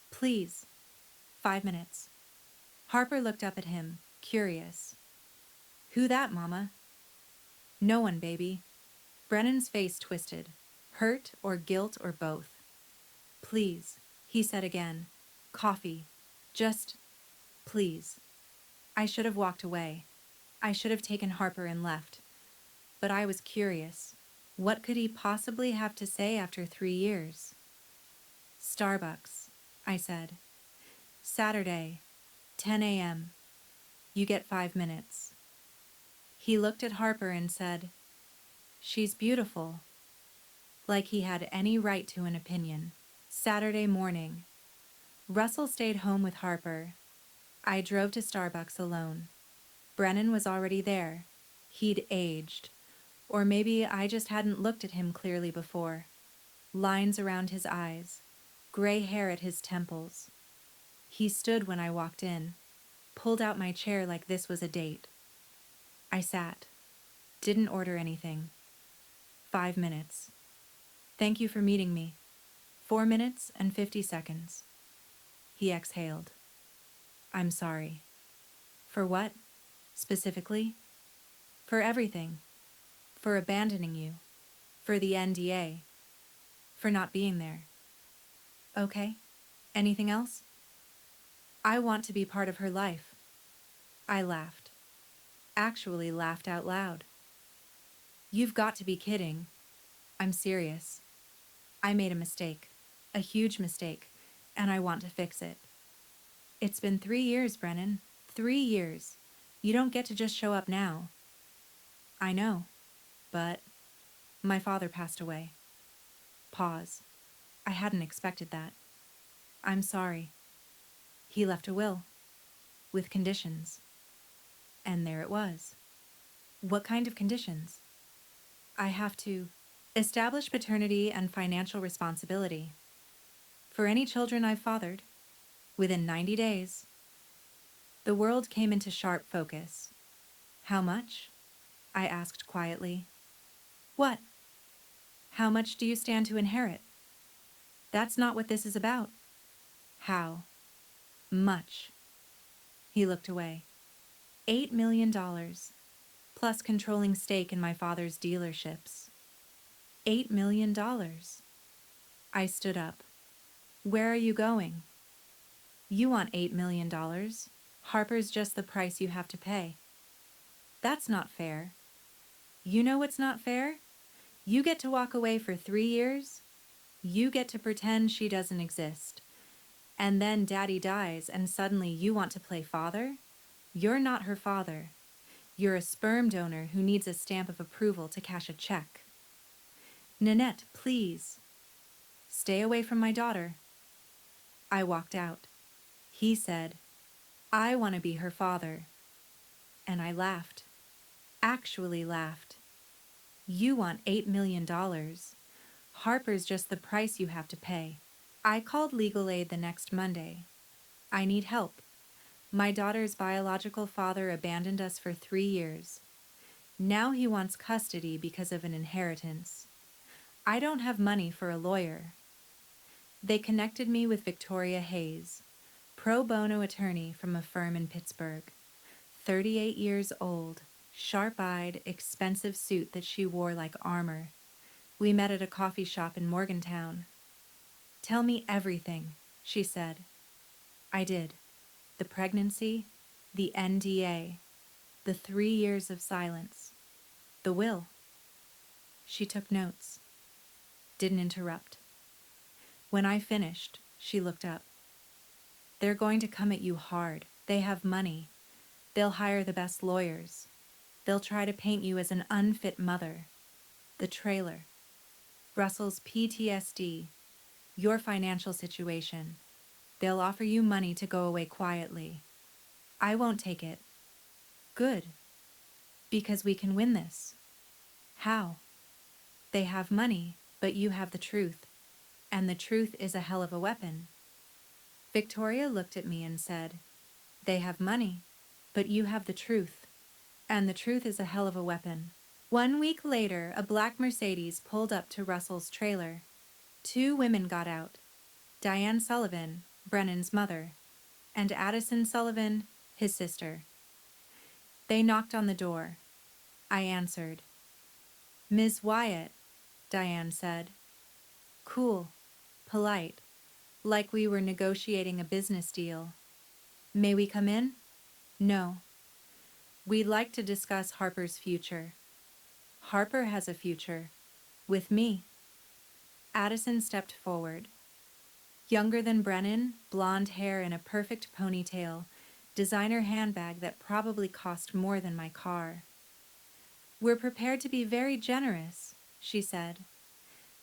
Please. 5 minutes. Harper looked up at him, curious. Who that, Mama? No one, baby. Brennan's face twisted. Hurt or guilt or both. Please, he said again. Coffee. Just, please. I should have walked away. I should have taken Harper and left. But I was curious. What could he possibly have to say after 3 years? Starbucks, I said. Saturday, 10 a.m. You get 5 minutes. He looked at Harper and said, She's beautiful. Like he had any right to an opinion. Saturday morning. Russell stayed home with Harper. I drove to Starbucks alone. Brennan was already there. He'd aged. Or maybe I just hadn't looked at him clearly before. Lines around his eyes. Gray hair at his temples. He stood when I walked in. Pulled out my chair like this was a date. I sat. Didn't order anything. 5 minutes. Thank you for meeting me. 4 minutes and 50 seconds. He exhaled. I'm sorry. For what? Specifically? For everything. For abandoning you. For the NDA. For not being there. Okay. Anything else? I want to be part of her life. I laughed. Actually laughed out loud. You've got to be kidding. I'm serious. I made a mistake. A huge mistake. And I want to fix it. It's been 3 years, Brennan. 3 years. You don't get to just show up now. I know. But my father passed away. Pause. I hadn't expected that. I'm sorry. He left a will, with conditions. And there it was. What kind of conditions? I have to establish paternity and financial responsibility for any children I've fathered within 90 days. The world came into sharp focus. How much? I asked quietly. What? How much do you stand to inherit? That's not what this is about. How much? He looked away. $8 million, plus controlling stake in my father's dealerships. $8 million. I stood up. Where are you going? You want $8 million. Harper's just the price you have to pay. That's not fair. You know what's not fair? You get to walk away for 3 years. You get to pretend she doesn't exist. And then Daddy dies and suddenly you want to play father? You're not her father. You're a sperm donor who needs a stamp of approval to cash a check. Nanette, please. Stay away from my daughter. I walked out. He said, I want to be her father. And I laughed. Actually laughed. You want $8 million. Harper's just the price you have to pay. I called legal aid the next Monday. I need help. My daughter's biological father abandoned us for 3 years. Now he wants custody because of an inheritance. I don't have money for a lawyer. They connected me with Victoria Hayes, pro bono attorney from a firm in Pittsburgh. 38 years old, sharp-eyed, expensive suit that she wore like armor. We met at a coffee shop in Morgantown. Tell me everything, she said. I did. The pregnancy, the NDA, the 3 years of silence, the will. She took notes. Didn't interrupt. When I finished, she looked up. They're going to come at you hard. They have money. They'll hire the best lawyers. They'll try to paint you as an unfit mother. The trailer. Russell's PTSD. Your financial situation. They'll offer you money to go away quietly. I won't take it. Good. Because we can win this. How? They have money, but you have the truth. And the truth is a hell of a weapon. Victoria looked at me and said, They have money, but you have the truth. And the truth is a hell of a weapon. 1 week later, a black Mercedes pulled up to Russell's trailer. 2 women got out. Diane Sullivan, Brennan's mother, and Addison Sullivan, his sister. They knocked on the door. I answered. Ms. Wyatt, Diane said. Cool, polite, like we were negotiating a business deal. May we come in? No. We'd like to discuss Harper's future. Harper has a future. With me. Addison stepped forward. Younger than Brennan, blonde hair in a perfect ponytail, designer handbag that probably cost more than my car. We're prepared to be very generous, she said.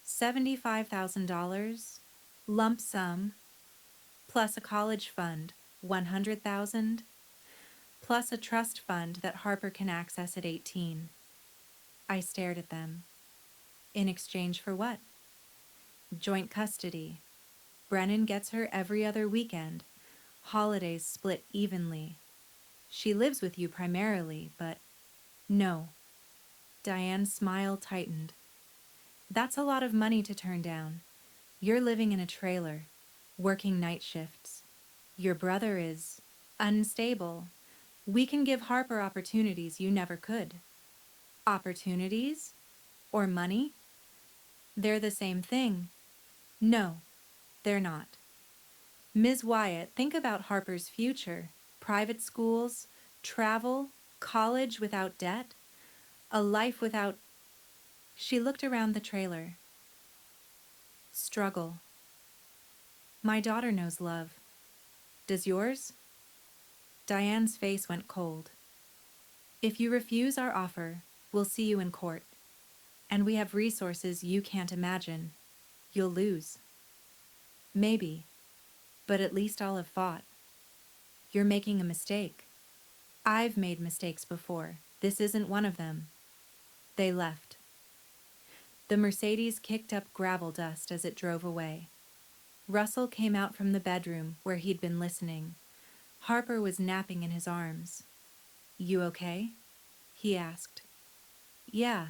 $75,000, lump sum, plus a college fund, $100,000, plus a trust fund that Harper can access at 18. I stared at them. In exchange for what? Joint custody. Brennan gets her every other weekend. Holidays split evenly. She lives with you primarily, but no. Diane's smile tightened. That's a lot of money to turn down. You're living in a trailer, working night shifts. Your brother is unstable. We can give Harper opportunities you never could. Opportunities? Or money? They're the same thing. No, they're not. Ms. Wyatt, think about Harper's future. Private schools, travel, college without debt, a life without... She looked around the trailer. Struggle. My daughter knows love. Does yours? Diane's face went cold. If you refuse our offer, we'll see you in court. And we have resources you can't imagine. You'll lose. Maybe, but at least I'll have fought. You're making a mistake. I've made mistakes before. This isn't one of them. They left. The Mercedes kicked up gravel dust as it drove away. Russell came out from the bedroom where he'd been listening. Harper was napping in his arms. You okay? He asked. Yeah.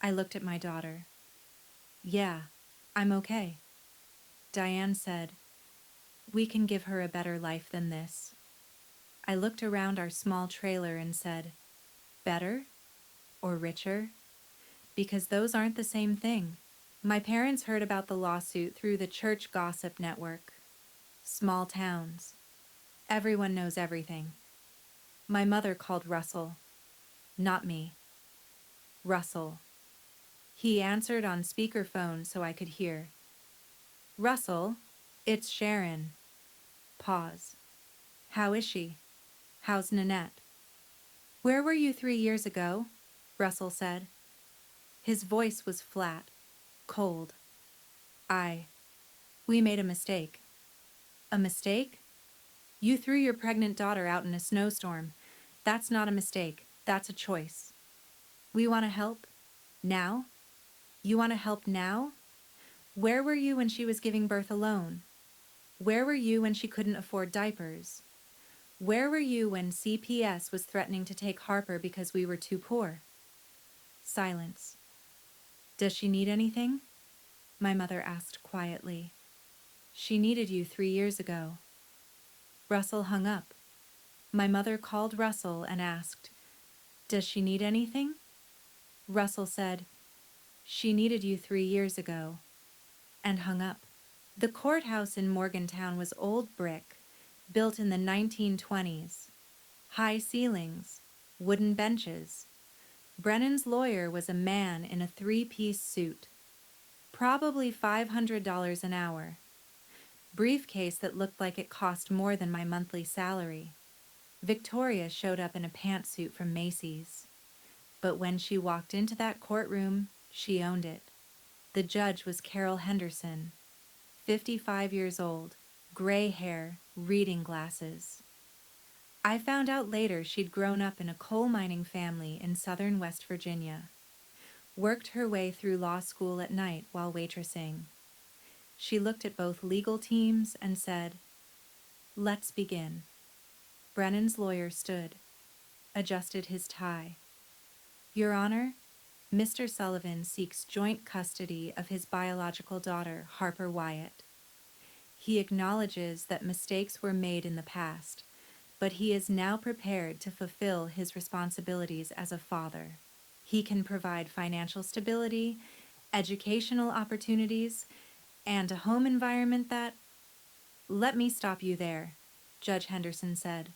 I looked at my daughter. Yeah, I'm okay. Diane said, we can give her a better life than this. I looked around our small trailer and said, better? Or richer? Because those aren't the same thing. My parents heard about the lawsuit through the church gossip network. Small towns. Everyone knows everything. My mother called Russell. Not me. Russell. He answered on speakerphone so I could hear. Russell, it's Sharon. Pause. How is she? How's Nanette? Where were you 3 years ago? Russell said. His voice was flat, cold. We made a mistake. A mistake? You threw your pregnant daughter out in a snowstorm. That's not a mistake. That's a choice. We want to help. Now? You want to help now? Where were you when she was giving birth alone? Where were you when she couldn't afford diapers? Where were you when CPS was threatening to take Harper because we were too poor? Silence. Does she need anything? My mother asked quietly. She needed you 3 years ago. Russell hung up. My mother called Russell and asked, does she need anything? Russell said, she needed you 3 years ago, and hung up. The courthouse in Morgantown was old brick, built in the 1920s. High ceilings, wooden benches. Brennan's lawyer was a man in a 3-piece suit. Probably $500 an hour. Briefcase that looked like it cost more than my monthly salary. Victoria showed up in a pantsuit from Macy's. But when she walked into that courtroom, she owned it. The judge was Carol Henderson, 55 years old, gray hair, reading glasses. I found out later she'd grown up in a coal mining family in southern West Virginia. Worked her way through law school at night while waitressing. She looked at both legal teams and said, let's begin. Brennan's lawyer stood, adjusted his tie. Your Honor, Mr. Sullivan seeks joint custody of his biological daughter, Harper Wyatt. He acknowledges that mistakes were made in the past, but he is now prepared to fulfill his responsibilities as a father. He can provide financial stability, educational opportunities, and a home environment that... Let me stop you there, Judge Henderson said.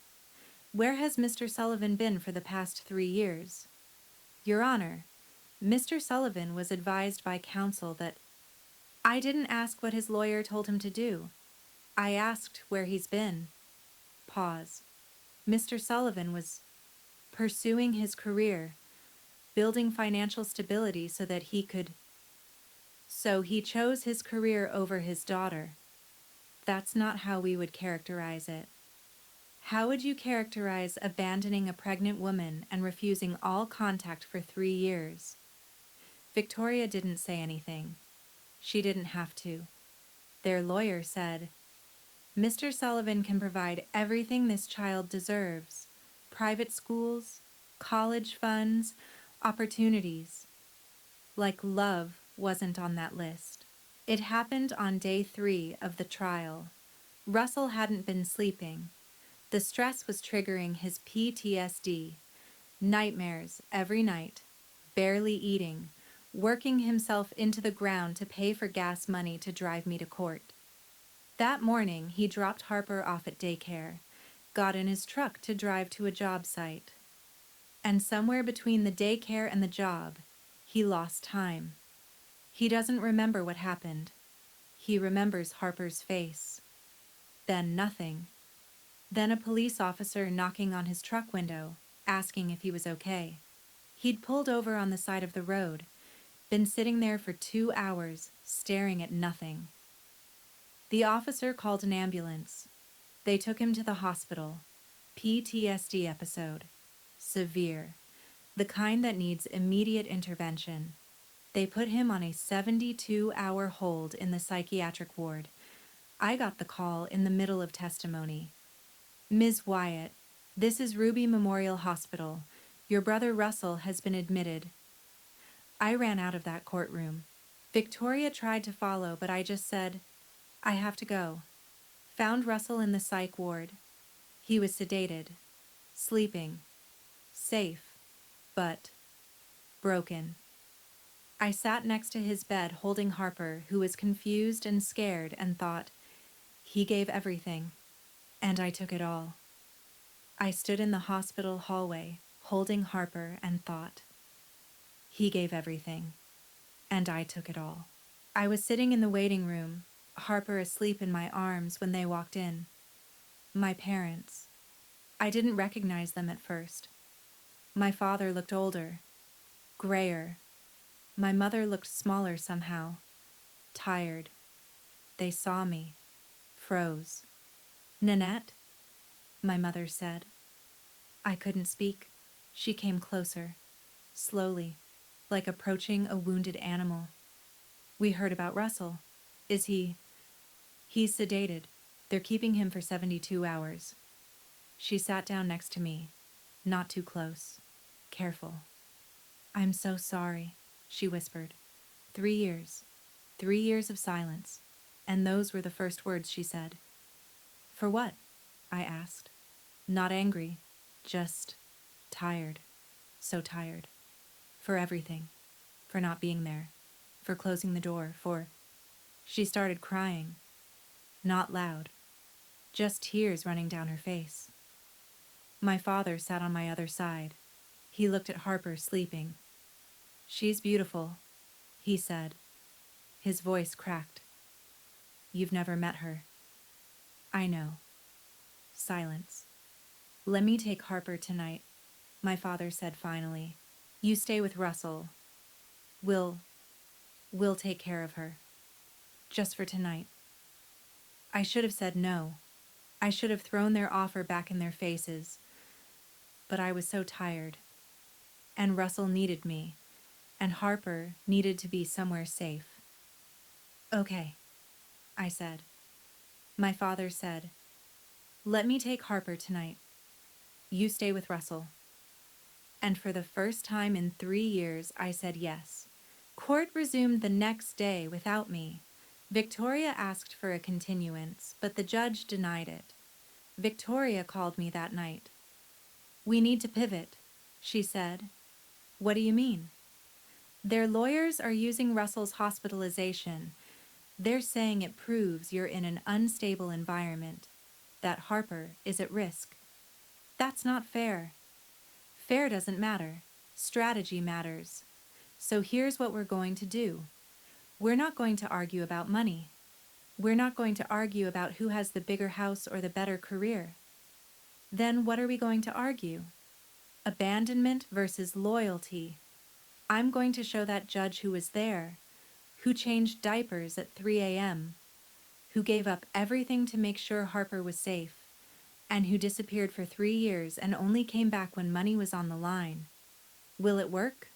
Where has Mr. Sullivan been for the past 3 years? Your Honor, Mr. Sullivan was advised by counsel that... I didn't ask what his lawyer told him to do. I asked where he's been. Pause. Mr. Sullivan was pursuing his career, building financial stability so that he could... So he chose his career over his daughter. That's not how we would characterize it. How would you characterize abandoning a pregnant woman and refusing all contact for 3 years? Victoria didn't say anything. She didn't have to. Their lawyer said, Mr. Sullivan can provide everything this child deserves. Private schools, college funds, opportunities. Like love wasn't on that list. It happened on day 3 of the trial. Russell hadn't been sleeping. The stress was triggering his PTSD. Nightmares every night, barely eating, working himself into the ground to pay for gas money to drive me to court. That morning, he dropped Harper off at daycare, got in his truck to drive to a job site. And somewhere between the daycare and the job, he lost time. He doesn't remember what happened. He remembers Harper's face. Then nothing. Then a police officer knocking on his truck window, asking if he was okay. He'd pulled over on the side of the road, been sitting there for 2 hours, staring at nothing. The officer called an ambulance. They took him to the hospital. PTSD episode. Severe. The kind that needs immediate intervention. They put him on a 72-hour hold in the psychiatric ward. I got the call in the middle of testimony. Ms. Wyatt, this is Ruby Memorial Hospital. Your brother Russell has been admitted. I ran out of that courtroom. Victoria tried to follow, but I just said, I have to go. Found Russell in the psych ward. He was sedated, sleeping, safe, but broken. I sat next to his bed holding Harper, who was confused and scared, and thought, he gave everything, and I took it all. I stood in the hospital hallway, holding Harper, and thought, he gave everything, and I took it all. I was sitting in the waiting room, Harper asleep in my arms when they walked in. My parents. I didn't recognize them at first. My father looked older, grayer. My mother looked smaller somehow, tired. They saw me, froze. Nanette? My mother said. I couldn't speak. She came closer, slowly, like approaching a wounded animal. We heard about Russell. Is he? He's sedated. They're keeping him for 72 hours. She sat down next to me, not too close, careful. I'm so sorry, she whispered. 3 years. 3 years of silence. And those were the first words she said. For what? I asked. Not angry, just tired. So tired. For everything. For not being there. For closing the door. For... She started crying. Not loud. Just tears running down her face. My father sat on my other side. He looked at Harper sleeping. She's beautiful, he said. His voice cracked. You've never met her. I know. Silence. Let me take Harper tonight, my father said finally. You stay with Russell. We'll take care of her. Just for tonight. I should have said no. I should have thrown their offer back in their faces. But I was so tired. And Russell needed me, and Harper needed to be somewhere safe. Okay, I said. My father said, let me take Harper tonight. You stay with Russell. And for the first time in 3 years, I said yes. Court resumed the next day without me. Victoria asked for a continuance, but the judge denied it. Victoria called me that night. We need to pivot, she said. What do you mean? Their lawyers are using Russell's hospitalization. They're saying it proves you're in an unstable environment, that Harper is at risk. That's not fair. Fair doesn't matter. Strategy matters. So here's what we're going to do. We're not going to argue about money. We're not going to argue about who has the bigger house or the better career. Then what are we going to argue? Abandonment versus loyalty. I'm going to show that judge who was there, who changed diapers at 3 a.m., who gave up everything to make sure Harper was safe, and who disappeared for 3 years and only came back when money was on the line. Will it work?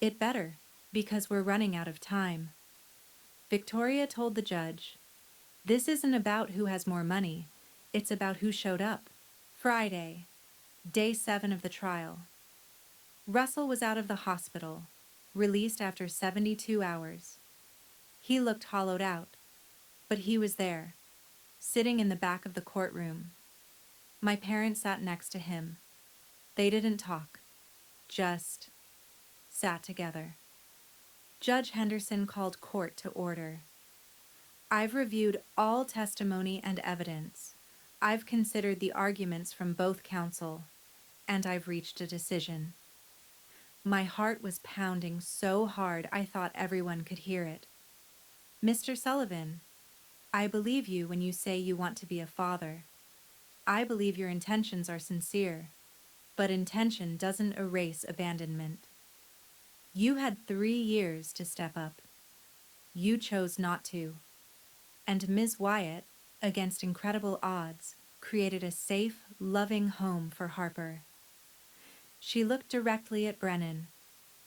It better, because we're running out of time. Victoria told the judge, this isn't about who has more money, it's about who showed up. Friday, day 7 of the trial. Russell was out of the hospital, released after 72 hours. He looked hollowed out, but he was there, sitting in the back of the courtroom. My parents sat next to him. They didn't talk, just sat together. Judge Henderson called court to order. I've reviewed all testimony and evidence. I've considered the arguments from both counsel, and I've reached a decision. My heart was pounding so hard I thought everyone could hear it. Mr. Sullivan, I believe you when you say you want to be a father. I believe your intentions are sincere, but intention doesn't erase abandonment. You had 3 years to step up. You chose not to. And Ms. Wyatt, against incredible odds, created a safe, loving home for Harper. She looked directly at Brennan.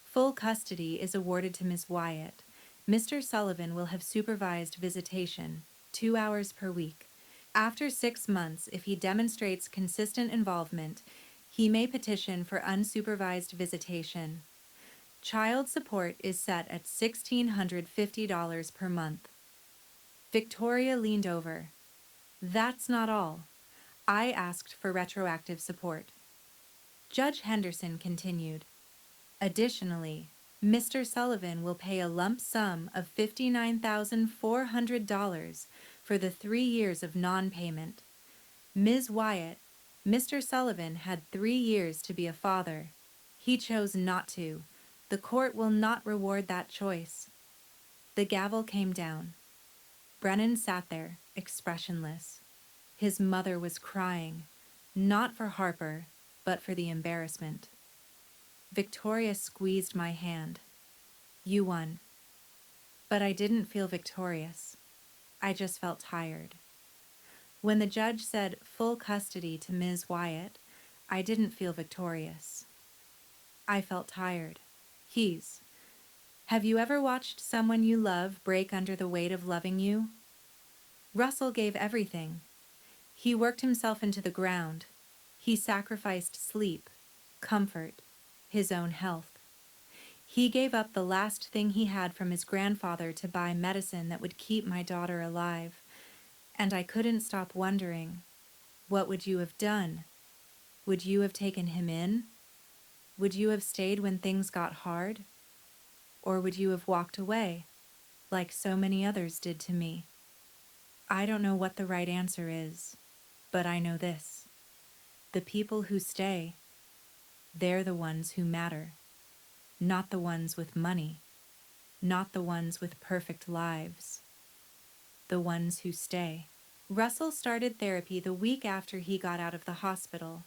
Full custody is awarded to Ms. Wyatt. Mr. Sullivan will have supervised visitation, 2 hours per week. After 6 months, if he demonstrates consistent involvement, he may petition for unsupervised visitation. Child support is set at $1,650 per month. Victoria leaned over. That's not all. I asked for retroactive support. Judge Henderson continued. Additionally, Mr. Sullivan will pay a lump sum of $59,400 for the 3 years of non-payment. Ms. Wyatt, Mr. Sullivan had 3 years to be a father. He chose not to. The court will not reward that choice. The gavel came down. Brennan sat there, expressionless. His mother was crying, not for Harper, but for the embarrassment. Victoria squeezed my hand. You won. But I didn't feel victorious. I just felt tired. When the judge said full custody to Ms. Wyatt, I didn't feel victorious. I felt tired. Have you ever watched someone you love break under the weight of loving you? Russell gave everything. He worked himself into the ground. He sacrificed sleep, comfort, his own health. He gave up the last thing he had from his grandfather to buy medicine that would keep my daughter alive. And I couldn't stop wondering, what would you have done? Would you have taken him in? Would you have stayed when things got hard? Or would you have walked away, like so many others did to me? I don't know what the right answer is, but I know this. The people who stay, they're the ones who matter. Not the ones with money, not the ones with perfect lives. The ones who stay. Russell started therapy the week after he got out of the hospital.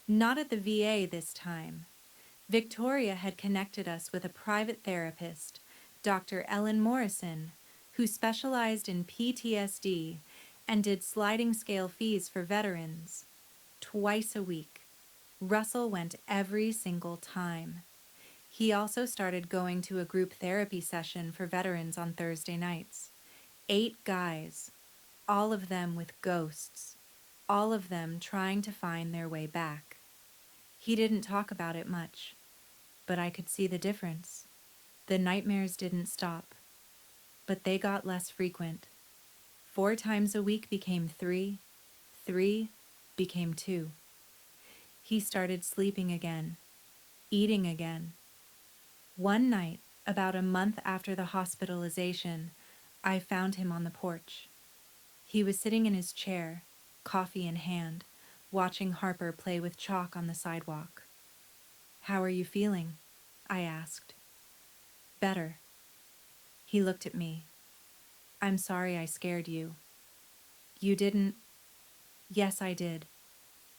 Not at the VA this time. Victoria had connected us with a private therapist, Dr. Ellen Morrison, who specialized in PTSD and did sliding scale fees for veterans. Twice a week. Russell went every single time. He also started going to a group therapy session for veterans on Thursday nights. 8 guys, all of them with ghosts, all of them trying to find their way back. He didn't talk about it much, but I could see the difference. The nightmares didn't stop, but they got less frequent. 4 times a week became 3, 3 became 2. He started sleeping again, eating again. One night, about a month after the hospitalization, I found him on the porch. He was sitting in his chair, coffee in hand, watching Harper play with chalk on the sidewalk. "How are you feeling?" I asked. "Better." He looked at me. "I'm sorry I scared you." "You didn't." "Yes, I did.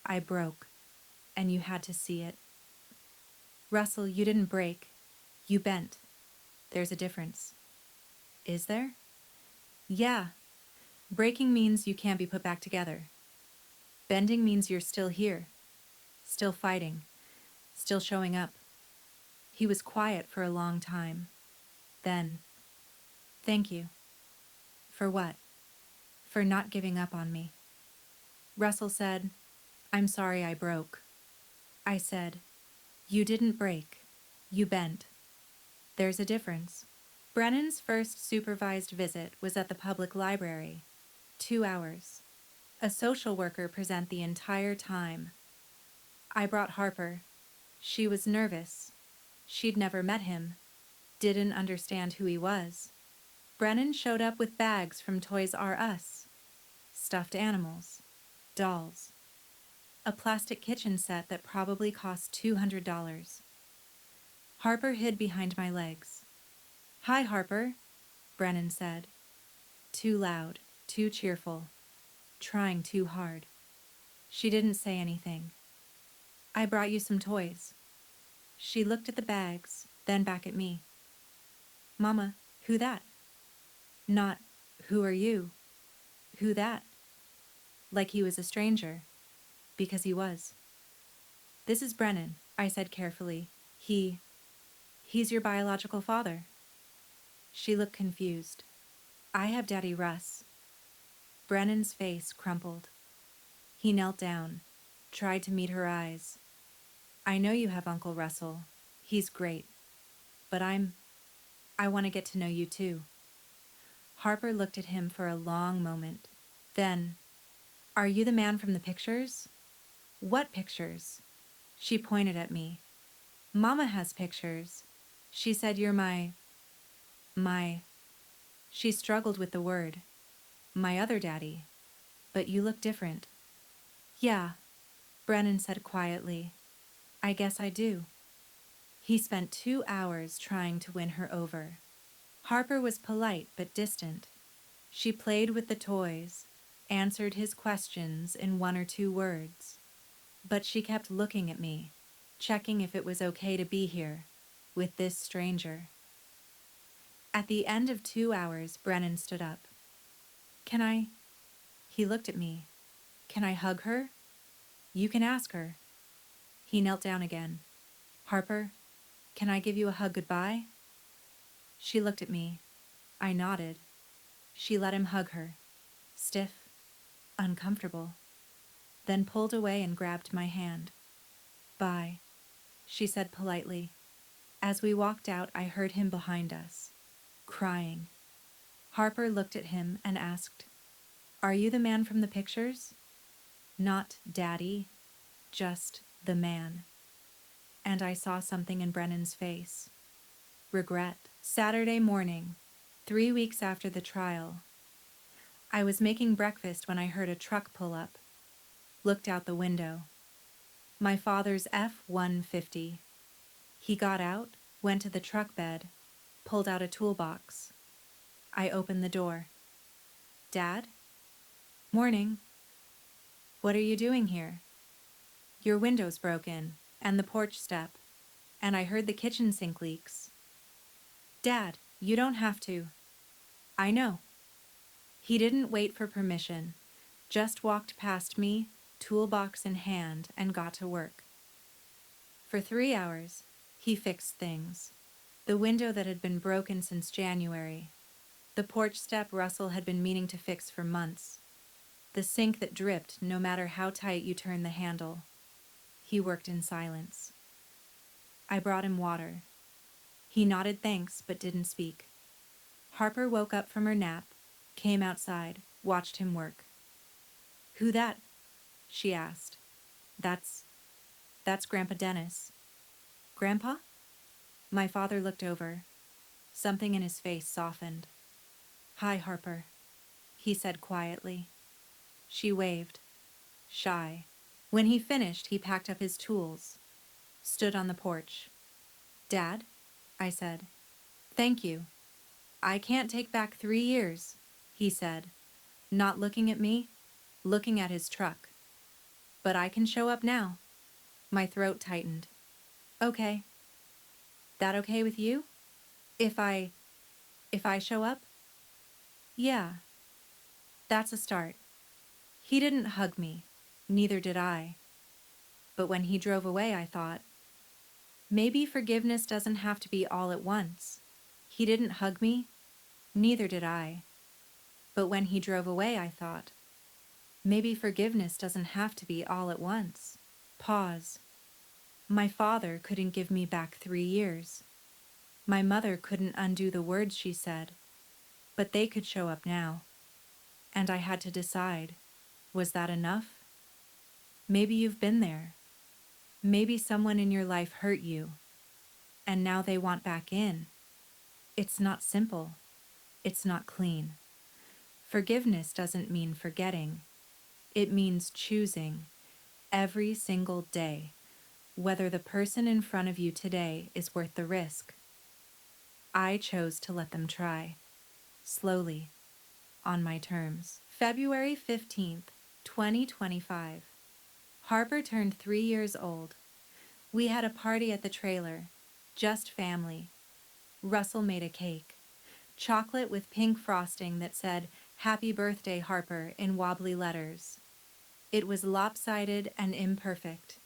I broke, and you had to see it." "Russell, you didn't break. You bent. There's a difference." "Is there?" "Yeah. Breaking means you can't be put back together. Bending means you're still here, still fighting, still showing up." He was quiet for a long time. Then, "Thank you." "For what?" "For not giving up on me." Russell said, "I'm sorry I broke." I said, "You didn't break. You bent. There's a difference." Brennan's first supervised visit was at the public library. 2 hours. A social worker present the entire time. I brought Harper. She was nervous. She'd never met him. Didn't understand who he was. Brennan showed up with bags from Toys R Us. Stuffed animals. Dolls. A plastic kitchen set that probably cost $200. Harper hid behind my legs. "Hi, Harper," Brennan said. Too loud, too cheerful, trying too hard. She didn't say anything. "I brought you some toys." She looked at the bags, then back at me. "Mama, who that?" Not, "Who are you?" "Who that?" like he was a stranger, because he was. This is Brennan, I said carefully. He's your biological father. She looked confused. I have Daddy Russ. Brennan's face crumpled. He knelt down, tried to meet her eyes. I know you have Uncle Russell. He's great. But I want to get to know you too. Harper looked at him for a long moment. Then, are you the man from the pictures? What pictures? She pointed at me. Mama has pictures. She said you're my. She struggled with the word. My other daddy. But you look different. Yeah, Brennan said quietly. I guess I do. He spent 2 hours trying to win her over. Harper was polite but distant. She played with the toys, answered his questions in 1 or 2 words. But she kept looking at me, checking if it was okay to be here, with this stranger. At the end of 2 hours, Brennan stood up. Can I? He looked at me. Can I hug her? You can ask her. He knelt down again. Harper, can I give you a hug goodbye? She looked at me. I nodded. She let him hug her. Stiff, uncomfortable. Then pulled away and grabbed my hand. Bye, she said politely. As we walked out, I heard him behind us, crying. Harper looked at him and asked, Are you the man from the pictures? Not Daddy, just the man. And I saw something in Brennan's face. Regret. Saturday morning, 3 weeks after the trial. I was making breakfast when I heard a truck pull up. Looked out the window. My father's F-150. He got out, went to the truck bed, pulled out a toolbox. I opened the door. Dad? Morning. What are you doing here? Your window's broken, and the porch step, and I heard the kitchen sink leaks. Dad, you don't have to. I know. He didn't wait for permission, just walked past me, toolbox in hand, and got to work. For 3 hours, he fixed things. The window that had been broken since January. The porch step Russell had been meaning to fix for months. The sink that dripped no matter how tight you turned the handle. He worked in silence. I brought him water. He nodded thanks but didn't speak. Harper woke up from her nap, came outside, watched him work. Who that? She asked. That's Grandpa Dennis. Grandpa? My father looked over. Something in his face softened. Hi, Harper, he said quietly. She waved, shy. When he finished, he packed up his tools, stood on the porch. Dad, I said. Thank you. I can't take back 3 years, he said, not looking at me, looking at his truck. But I can show up now. My throat tightened. Okay. That okay with you? If I show up? Yeah. That's a start. He didn't hug me. Neither did I. But when he drove away, I thought, maybe forgiveness doesn't have to be all at once. He didn't hug me. Neither did I. But when he drove away, I thought, maybe forgiveness doesn't have to be all at once. Pause. My father couldn't give me back 3 years. My mother couldn't undo the words she said, but they could show up now. And I had to decide, was that enough? Maybe you've been there. Maybe someone in your life hurt you, and now they want back in. It's not simple. It's not clean. Forgiveness doesn't mean forgetting. It means choosing every single day whether the person in front of you today is worth the risk. I chose to let them try, slowly, on my terms. February 15th, 2025. Harper turned 3 years old. We had a party at the trailer, just family. Russell made a cake, chocolate with pink frosting that said, Happy Birthday, Harper, in wobbly letters. It was lopsided and imperfect,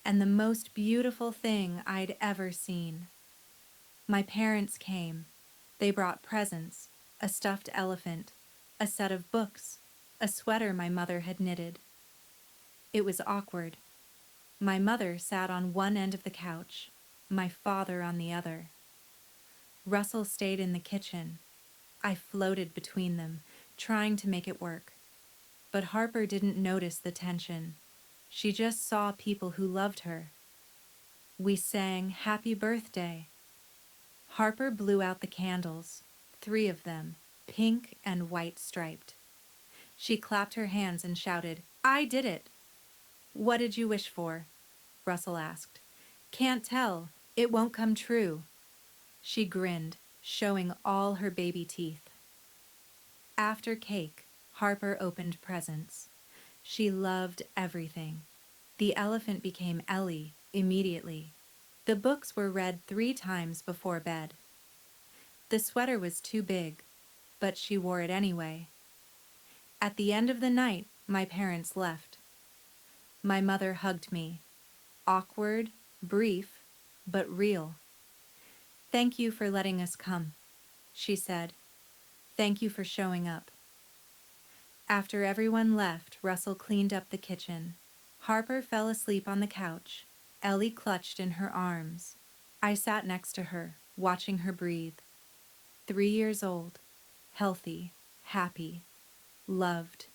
and the most beautiful thing I'd ever seen. My parents came. They brought presents, a stuffed elephant, a set of books, a sweater my mother had knitted. It was awkward. My mother sat on one end of the couch, my father on the other. Russell stayed in the kitchen. I floated between them, trying to make it work. But Harper didn't notice the tension. She just saw people who loved her. We sang "Happy Birthday." Harper blew out the candles, 3 of them, pink and white striped. She clapped her hands and shouted, "I did it!" "What did you wish for?" Russell asked. "Can't tell. It won't come true." She grinned, showing all her baby teeth. After cake, Harper opened presents. She loved everything. The elephant became Ellie immediately. The books were read 3 times before bed. The sweater was too big, but she wore it anyway. At the end of the night, my parents left. My mother hugged me. Awkward, brief, but real. "Thank you for letting us come," she said. "Thank you for showing up." After everyone left, Russell cleaned up the kitchen. Harper fell asleep on the couch, Ellie clutched in her arms. I sat next to her, watching her breathe. 3 years old, healthy, happy, loved.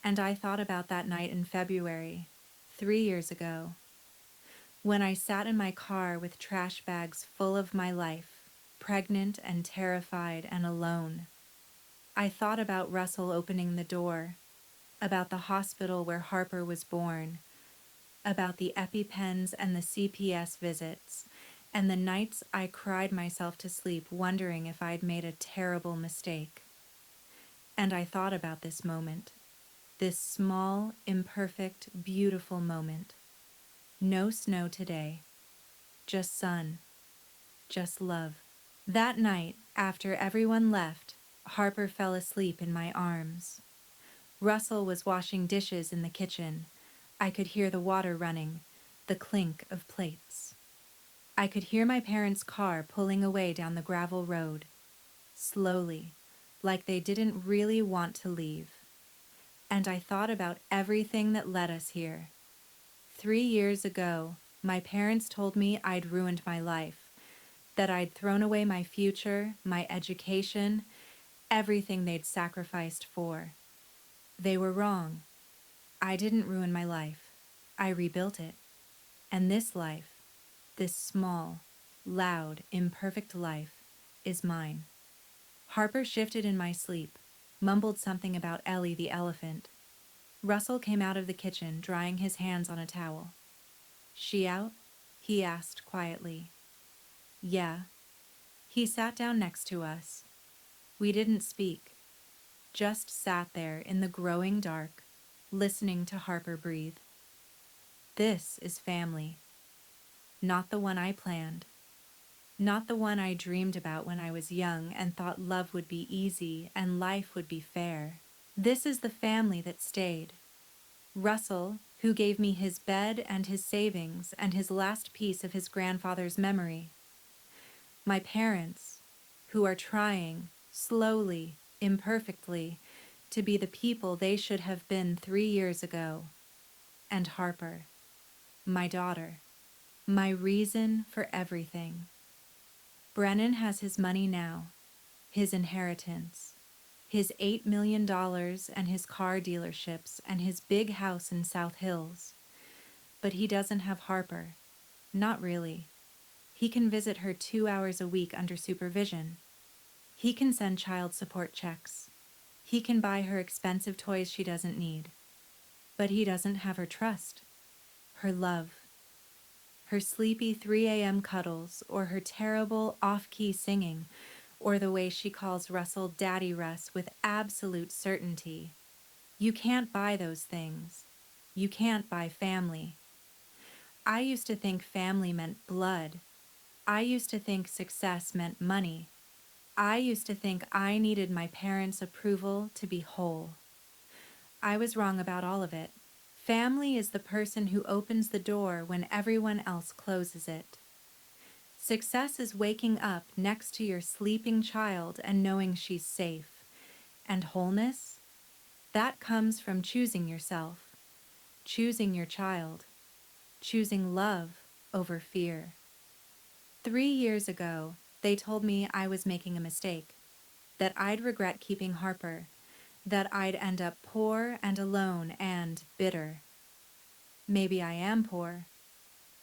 And I thought about that night in February, 3 years ago, when I sat in my car with trash bags full of my life, pregnant and terrified and alone. I thought about Russell opening the door, about the hospital where Harper was born, about the EpiPens and the CPS visits, and the nights I cried myself to sleep wondering if I'd made a terrible mistake. And I thought about this moment, this small, imperfect, beautiful moment. No snow today, just sun, just love. That night, after everyone left, Harper fell asleep in my arms. Russell was washing dishes in the kitchen. I could hear the water running, the clink of plates. I could hear my parents' car pulling away down the gravel road, slowly, like they didn't really want to leave. And I thought about everything that led us here. 3 years ago, my parents told me I'd ruined my life, that I'd thrown away my future, my education, everything they'd sacrificed for. They were wrong. I didn't ruin my life. I rebuilt it. And this life, this small, loud, imperfect life, is mine. Harper shifted in my sleep, mumbled something about Ellie the elephant. Russell came out of the kitchen, drying his hands on a towel. "She out?" he asked quietly. "Yeah." He sat down next to us. We didn't speak, just sat there in the growing dark, listening to Harper breathe. This is family. Not the one I planned. Not the one I dreamed about when I was young and thought love would be easy and life would be fair. This is the family that stayed. Russell, who gave me his bed and his savings and his last piece of his grandfather's memory. My parents, who are trying, slowly, imperfectly, to be the people they should have been 3 years ago. And Harper, my daughter, my reason for everything. Brennan has his money now, his inheritance, his $8 million and his car dealerships and his big house in South Hills. But he doesn't have Harper. Not really. He can visit her 2 hours a week under supervision. He can send child support checks. He can buy her expensive toys she doesn't need. But he doesn't have her trust, her love, her sleepy 3 a.m. cuddles, or her terrible off-key singing, or the way she calls Russell Daddy Russ with absolute certainty. You can't buy those things. You can't buy family. I used to think family meant blood. I used to think success meant money. I used to think I needed my parents' approval to be whole. I was wrong about all of it. Family is the person who opens the door when everyone else closes it. Success is waking up next to your sleeping child and knowing she's safe. And wholeness? That comes from choosing yourself, choosing your child, choosing love over fear. 3 years ago, they told me I was making a mistake, that I'd regret keeping Harper, that I'd end up poor and alone and bitter. Maybe I am poor.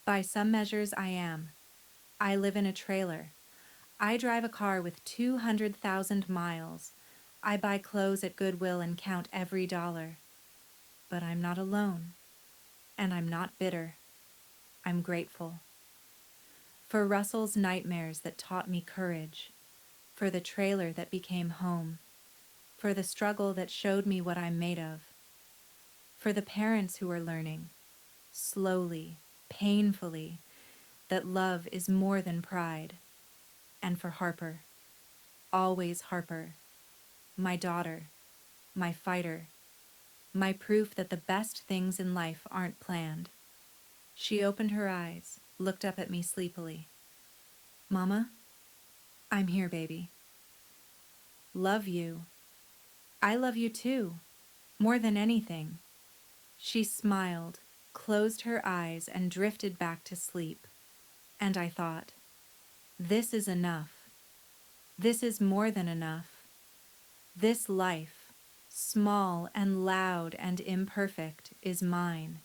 By some measures, I am. I live in a trailer. I drive a car with 200,000 miles. I buy clothes at Goodwill and count every dollar. But I'm not alone, and I'm not bitter. I'm grateful. For Russell's nightmares that taught me courage, for the trailer that became home, for the struggle that showed me what I'm made of, for the parents who are learning, slowly, painfully, that love is more than pride, and for Harper, always Harper, my daughter, my fighter, my proof that the best things in life aren't planned. She opened her eyes, looked up at me sleepily. Mama, I'm here, baby. Love you. I love you too, more than anything. She smiled, closed her eyes, and drifted back to sleep. And I thought, this is enough. This is more than enough. This life, small and loud and imperfect, is mine.